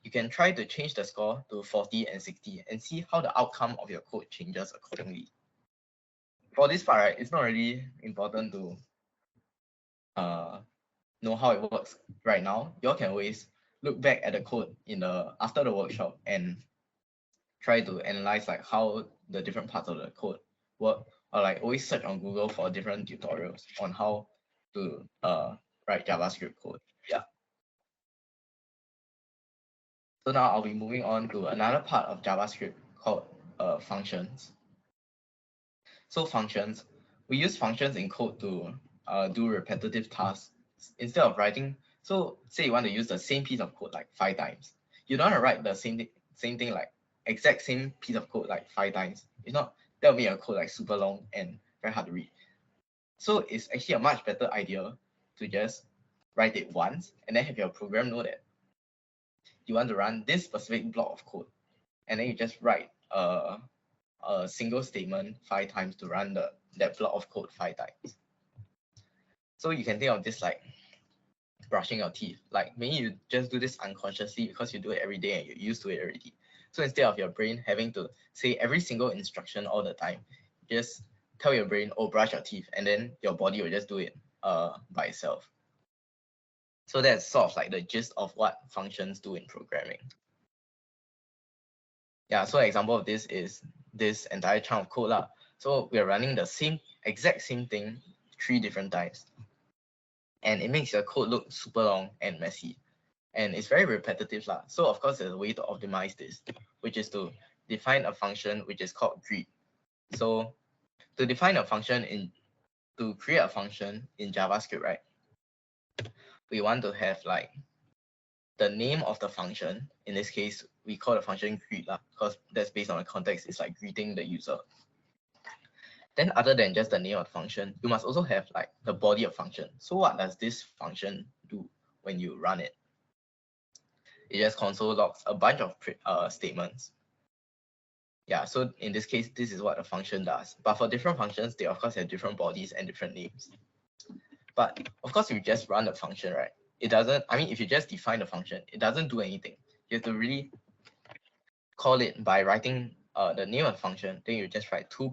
you can try to change the score to 40 and 60 and see how the outcome of your code changes accordingly. For this part, right, it's not really important to know how it works right now. You all can always look back at the code in the after the workshop and try to analyze like how the different parts of the code work, or like always search on Google for different tutorials on how to write JavaScript code. Yeah. So now I'll be moving on to another part of JavaScript called functions. So functions, we use functions in code to do repetitive tasks instead of writing. So say you want to use the same piece of code like 5 times. You don't want to write the same thing like exact same piece of code like 5 times. If not, that will make your code like super long and very hard to read. So it's actually a much better idea to just write it once and then have your program know that you want to run this specific block of code, and then you just write a single statement 5 times to run that block of code 5 times. So you can think of this like brushing your teeth. Like maybe you just do this unconsciously because you do it every day and you're used to it already. So instead of your brain having to say every single instruction all the time, just tell your brain, oh, brush your teeth, and then your body will just do it by itself. So that's sort of like the gist of what functions do in programming. Yeah, so an example of this is this entire chunk of code lah. So we're running the exact same thing 3 different times. And it makes your code look super long and messy. And it's very repetitive lah. So of course there's a way to optimize this, which is to define a function which is called greet. So to define a function to create a function in JavaScript, right? We want to have like the name of the function. In this case, we call the function greet lah, because that's based on the context. It's like greeting the user. Then other than just the name of the function, you must also have like the body of function. So what does this function do when you run it? It just console logs a bunch of statements. Yeah, so in this case, this is what a function does. But for different functions, they of course have different bodies and different names. But of course, if you just run the function, right? It doesn't, I mean, if you just define the function, it doesn't do anything. You have to really call it by writing the name of the function. Then you just write 2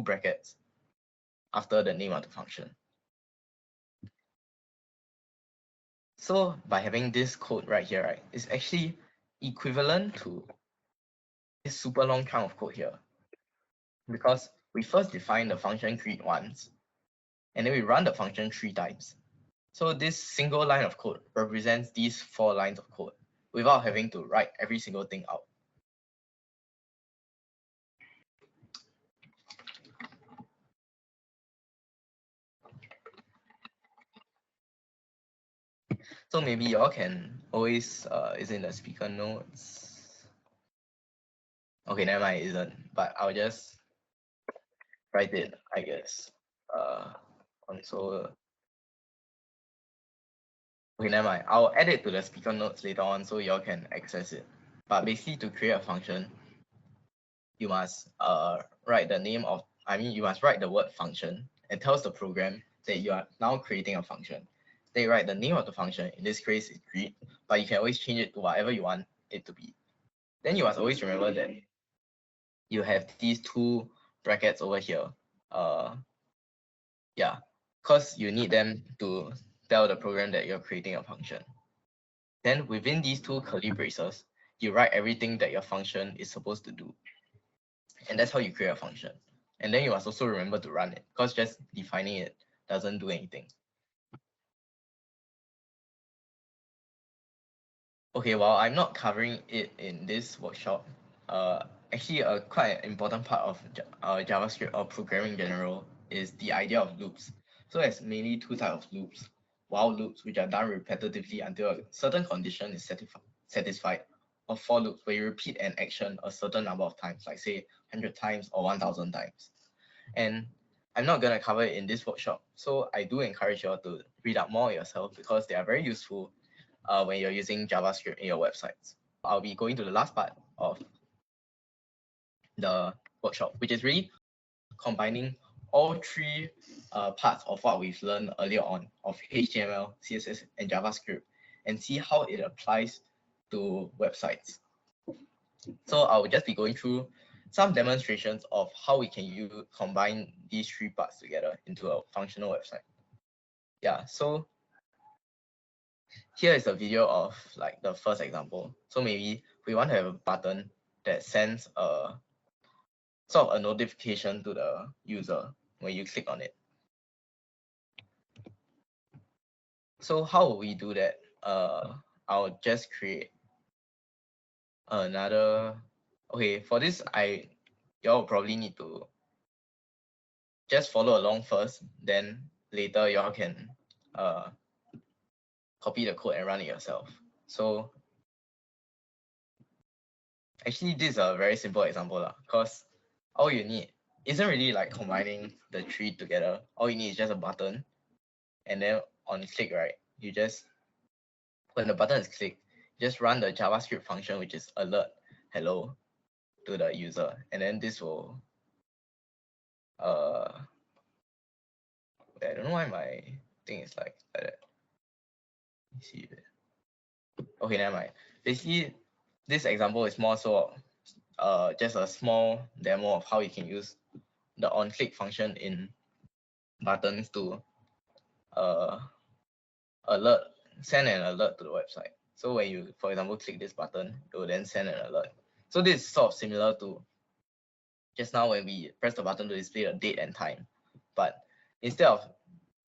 brackets after the name of the function. So by having this code right here, right, it's actually equivalent to this super long chunk of code here, because we first define the function greet once, and then we run the function 3 times. So this single line of code represents these 4 lines of code without having to write every single thing out. So maybe y'all can always, is in the speaker notes. Okay, never mind, it isn't, but I'll just write it, I guess. Console. Okay, never mind. I'll add it to the speaker notes later on so y'all can access it. But basically, to create a function, you must write the name of, you must write the word function and tells the program that you are now creating a function. They write the name of the function, in this case it's greet, but you can always change it to whatever you want it to be. Then you must always remember that you have these 2 brackets over here. Yeah, because you need them to tell the program that you're creating a function. Then within these 2 curly braces, you write everything that your function is supposed to do. And that's how you create a function. And then you must also remember to run it, because just defining it doesn't do anything. Okay, while I'm not covering it in this workshop, actually a quite an important part of JavaScript or programming in general is the idea of loops. So there's mainly two types of loops: while loops, which are done repetitively until a certain condition is satisfied, or for loops, where you repeat an action a certain number of times, like say 100 times or 1000 times. And I'm not going to cover it in this workshop, so I do encourage you all to read up more yourself, because they are very useful when you're using JavaScript in your websites. I'll be going to the last part of the workshop, which is really combining all three parts of what we've learned earlier on of HTML, CSS, and JavaScript, and see how it applies to websites. So I'll just be going through some demonstrations of how we can combine these three parts together into a functional website. Yeah, so here is a video of like the first example. So maybe we want to have a button that sends a sort of a notification to the user when you click on it. So how will we do that? I'll just create another. Okay, for this, y'all probably need to just follow along first, then later y'all can copy the code and run it yourself. So actually, this is a very simple example, because all you need isn't really like combining the three together. All you need is just a button, and then on click, right, you just, when the button is clicked, just run the JavaScript function, which is alert hello to the user, and then this will I don't know why my thing is like that. Let me see it. Okay, never mind. Basically, this example is more so just a small demo of how you can use the on-click function in buttons to send an alert to the website. So when you, for example, click this button, it will then send an alert. So this is sort of similar to just now when we press the button to display the date and time. But instead of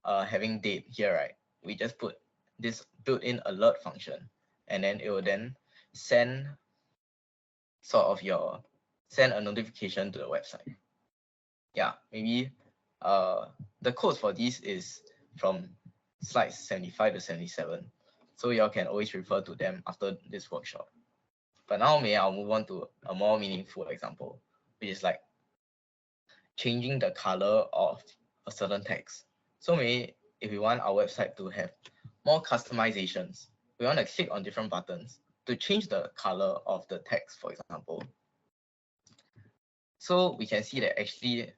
having date here, right, we just put this built-in alert function, and then it will then send a notification to the website. Yeah, maybe the codes for these is from slides 75 to 77. So y'all can always refer to them after this workshop. But now I'll move on to a more meaningful example, which is like changing the color of a certain text. So maybe if we want our website to have more customizations, we want to click on different buttons to change the color of the text, for example. So we can see that actually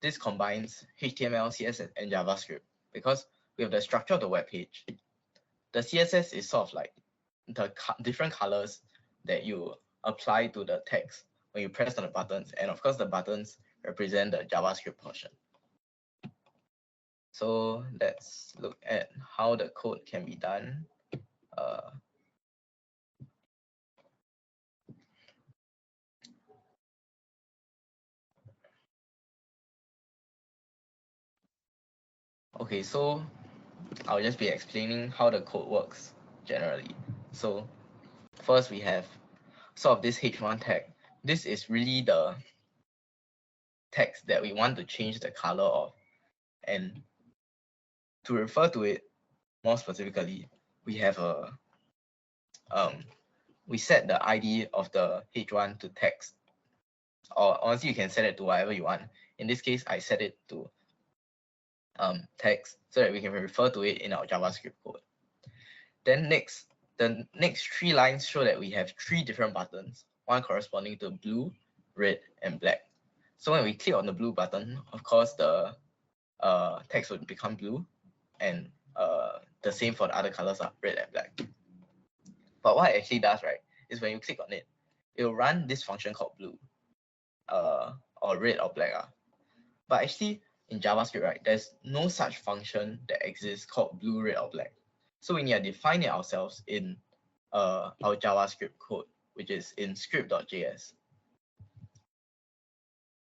this combines HTML, CSS, and JavaScript, because we have the structure of the web page. The CSS is sort of like the different colors that you apply to the text when you press on the buttons, and of course the buttons represent the JavaScript portion. So let's look at how the code can be done. Okay, so I'll just be explaining how the code works generally. So first we have sort of this h1 tag. This is really the text that we want to change the color of. And to refer to it more specifically, we have we set the ID of the h1 to text. Or honestly, you can set it to whatever you want. In this case, I set it to text so that we can refer to it in our JavaScript code. Then next, the next three lines show that we have three different buttons, one corresponding to blue, red, and black. So when we click on the blue button, of course, the text would become blue, and the same for the other colors are red and black. But what it actually does, right, is when you click on it, it will run this function called blue, or red or black. But actually, in JavaScript, right, there's no such function that exists called blue, red, or black. So we need to define it ourselves in our JavaScript code. which is in script.js.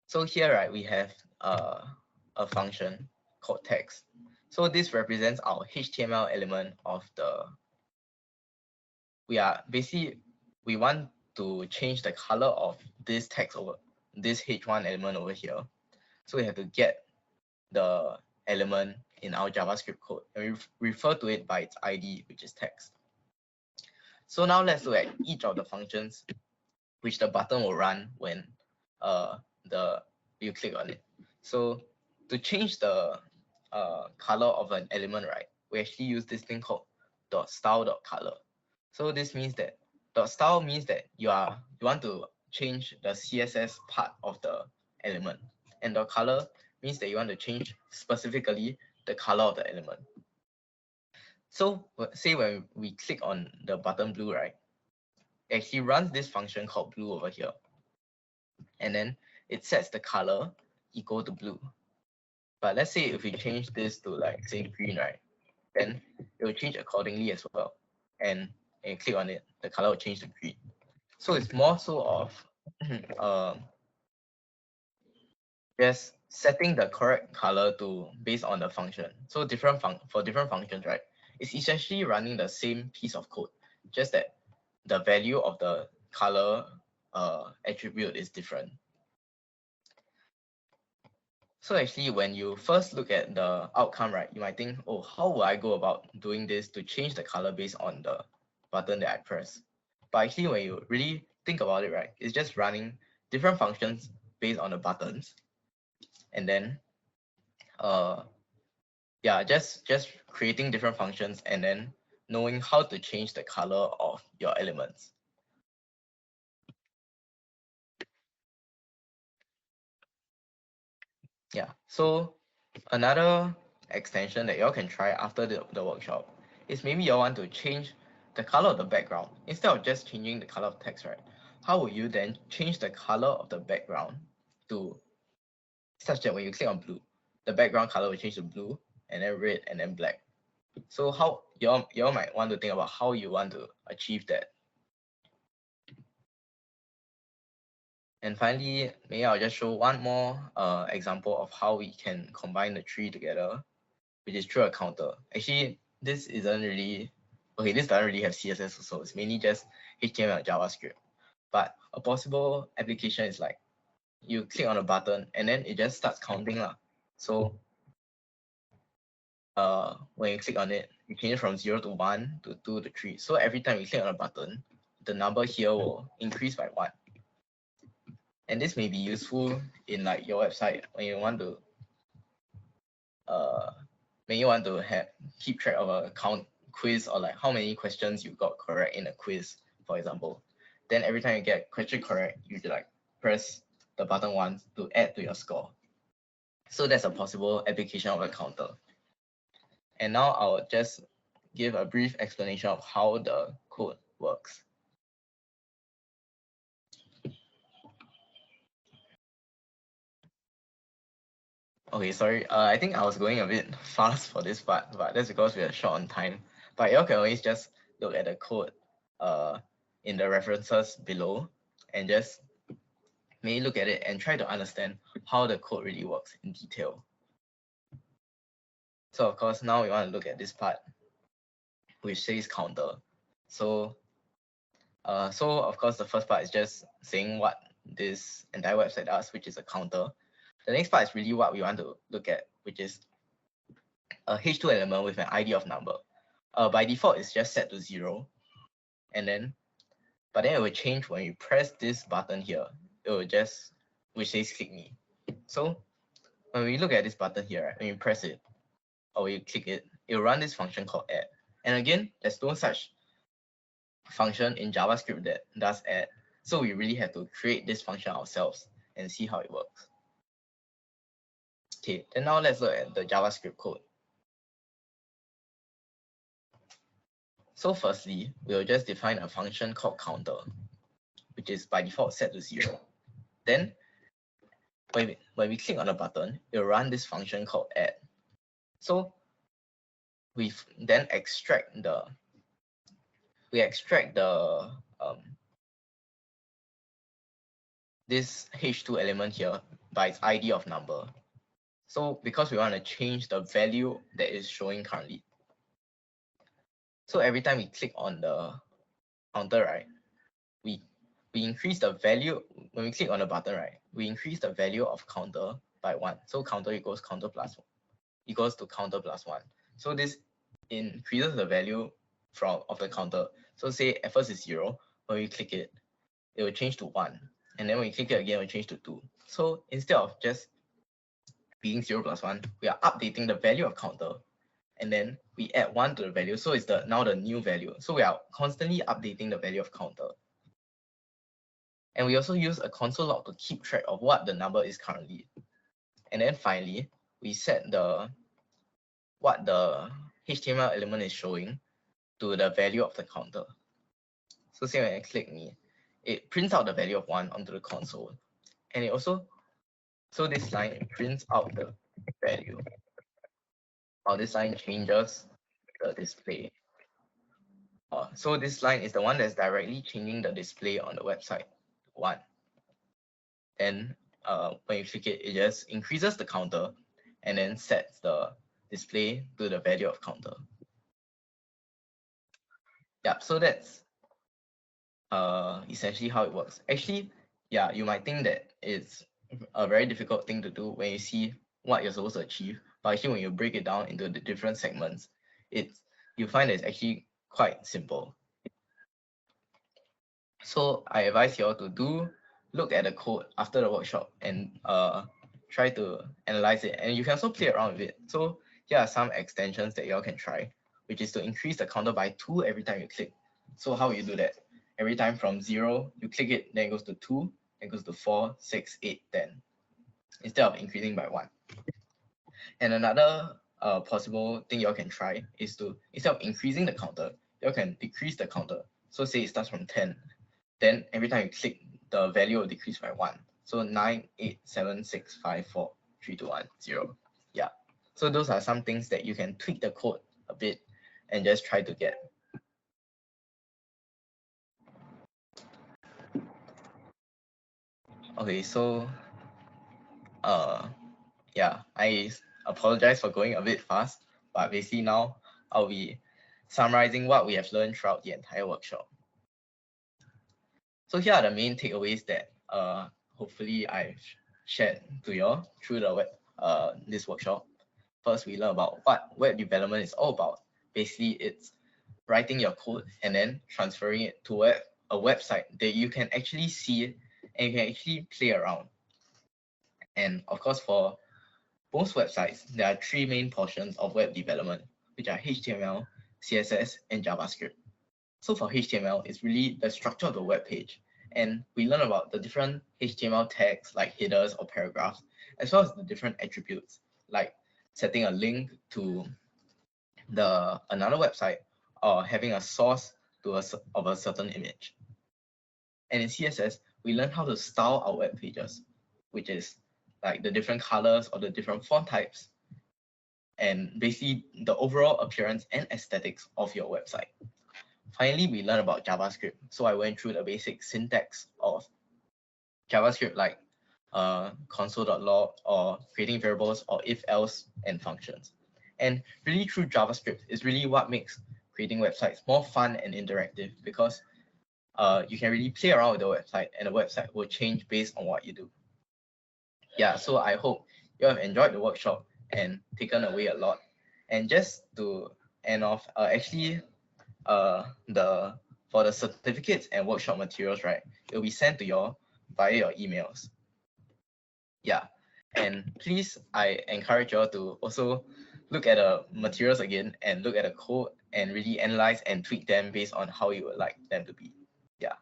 So here, right, we have a function called text. So this represents our HTML element of the. We want to change the color of this text over this h1 element over here. So we have to get the element in our JavaScript code and we refer to it by its ID, which is text. So now let's look at each of the functions which the button will run when you click on it. So to change the color of an element, right, we actually use this thing called .style.color. So this means that .style means that you want to change the CSS part of the element, and .color means that you want to change specifically the color of the element. So say when we click on the button blue, right, it actually runs this function called blue over here, and then it sets the color equal to blue. But let's say if we change this to like say green, right, then it will change accordingly as well. And you click on it, the color will change to green. So it's more so of just setting the correct color to based on the function. So for different functions, right, it's essentially running the same piece of code, just that the value of the color attribute is different. So actually, when you first look at the outcome, right, you might think, oh, how will I go about doing this to change the color based on the button that I press? But actually, when you really think about it, right, it's just running different functions based on the buttons, and then, yeah, just creating different functions and then knowing how to change the color of your elements. Yeah, so another extension that y'all can try after the workshop is maybe y'all want to change the color of the background. Instead of just changing the color of text, right? How will you then change the color of the background to such that when you click on blue, the background color will change to blue and then red and then black. So how y'all might want to think about how you want to achieve that. And finally, maybe I'll just show one more example of how we can combine the tree together, which is through a counter. Actually, this doesn't really have CSS also. It's mainly just HTML and JavaScript. But a possible application is like you click on a button and then it just starts counting lah. So when you click on it, you change it from 0 to 1 to 2 to 3. So every time you click on a button, the number here will increase by 1. And this may be useful in like your website when you want to keep track of a quiz, or like how many questions you got correct in a quiz, for example. Then every time you get question correct, you like press the button once to add to your score. So that's a possible application of a counter. And now I'll just give a brief explanation of how the code works. Okay, sorry. I think I was going a bit fast for this part, but that's because we are short on time. But you can always just look at the code in the references below and just maybe look at it and try to understand how the code really works in detail. So of course, now we want to look at this part, which says counter. So of course, the first part is just saying what this entire website does, which is a counter. The next part is really what we want to look at, which is a H2 element with an ID of number. By default, it's just set to 0. And then, but then it will change when you press this button here. It will just, which says click me. So when we look at this button here, right, when you press it or you click it, it will run this function called add. And again, there's no such function in JavaScript that does add. So we really have to create this function ourselves and see how it works. Okay, then now let's look at the JavaScript code. So firstly, we'll just define a function called counter, which is by default set to 0. Then when we click on the button, it'll run this function called add. So we then extract the this h2 element here by its ID of number. So because we want to change the value that is showing currently. So every time we click on the counter, right, we increase the value. When we click on the button, right, we increase the value of counter by 1. So counter equals counter plus 1 equals to counter plus 1. So this increases the value of the counter. So say at first is 0, when we click it, it will change to 1. And then when we click it again, it will change to 2. So instead of just being 0 plus 1, we are updating the value of counter. And then we add 1 to the value. So it's now the new value. So we are constantly updating the value of counter. And we also use a console log to keep track of what the number is currently. And then finally, we set what the HTML element is showing to the value of the counter. So say when I click me, it prints out the value of 1 onto the console. And it also, so this line prints out the value, while this line changes the display. So this line is the one that's directly changing the display on the website, 1. And when you click it, it just increases the counter and then sets the display to the value of counter. Yeah, so that's essentially how it works. Actually, yeah, you might think that it's a very difficult thing to do when you see what you're supposed to achieve, but actually when you break it down into the different segments, you find that it's actually quite simple. So I advise you all to look at the code after the workshop and try to analyze it, and you can also play around with it. So here are some extensions that you all can try, which is to increase the counter by 2 every time you click. So how will you do that? Every time from 0, you click it, then it goes to 2, then it goes to 4, 6, 8, 10, instead of increasing by 1. And another possible thing you all can try is to, instead of increasing the counter, you all can decrease the counter. So say it starts from 10, then every time you click, the value will decrease by 1. So 9, 8, 7, 6, 5, 4, 3, 2, 1, 0. Yeah. So those are some things that you can tweak the code a bit and just try to get. Okay, so yeah, I apologize for going a bit fast, but basically now I'll be summarizing what we have learned throughout the entire workshop. So here are the main takeaways that hopefully I've shared to you all through the this workshop. First, we learn about what web development is all about. Basically, it's writing your code and then transferring it to a website that you can actually see and you can actually play around. And of course, for most websites, there are 3 main portions of web development, which are HTML, CSS, and JavaScript. So for HTML, it's really the structure of the web page. And we learn about the different HTML tags like headers or paragraphs, as well as the different attributes like setting a link to another website or having a source of a certain image. And in CSS, we learn how to style our web pages, which is like the different colors or the different font types, and basically the overall appearance and aesthetics of your website. Finally, we learn about JavaScript. So I went through the basic syntax of JavaScript, like console.log or creating variables or if else and functions. And really through JavaScript is really what makes creating websites more fun and interactive, because you can really play around with the website and the website will change based on what you do. Yeah, so I hope you have enjoyed the workshop and taken away a lot. And just to end off, for the certificates and workshop materials, right, it will be sent to you via your emails. Yeah, and please, I encourage you all to also look at the materials again and look at the code and really analyze and tweak them based on how you would like them to be. Yeah.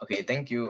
Okay, thank you.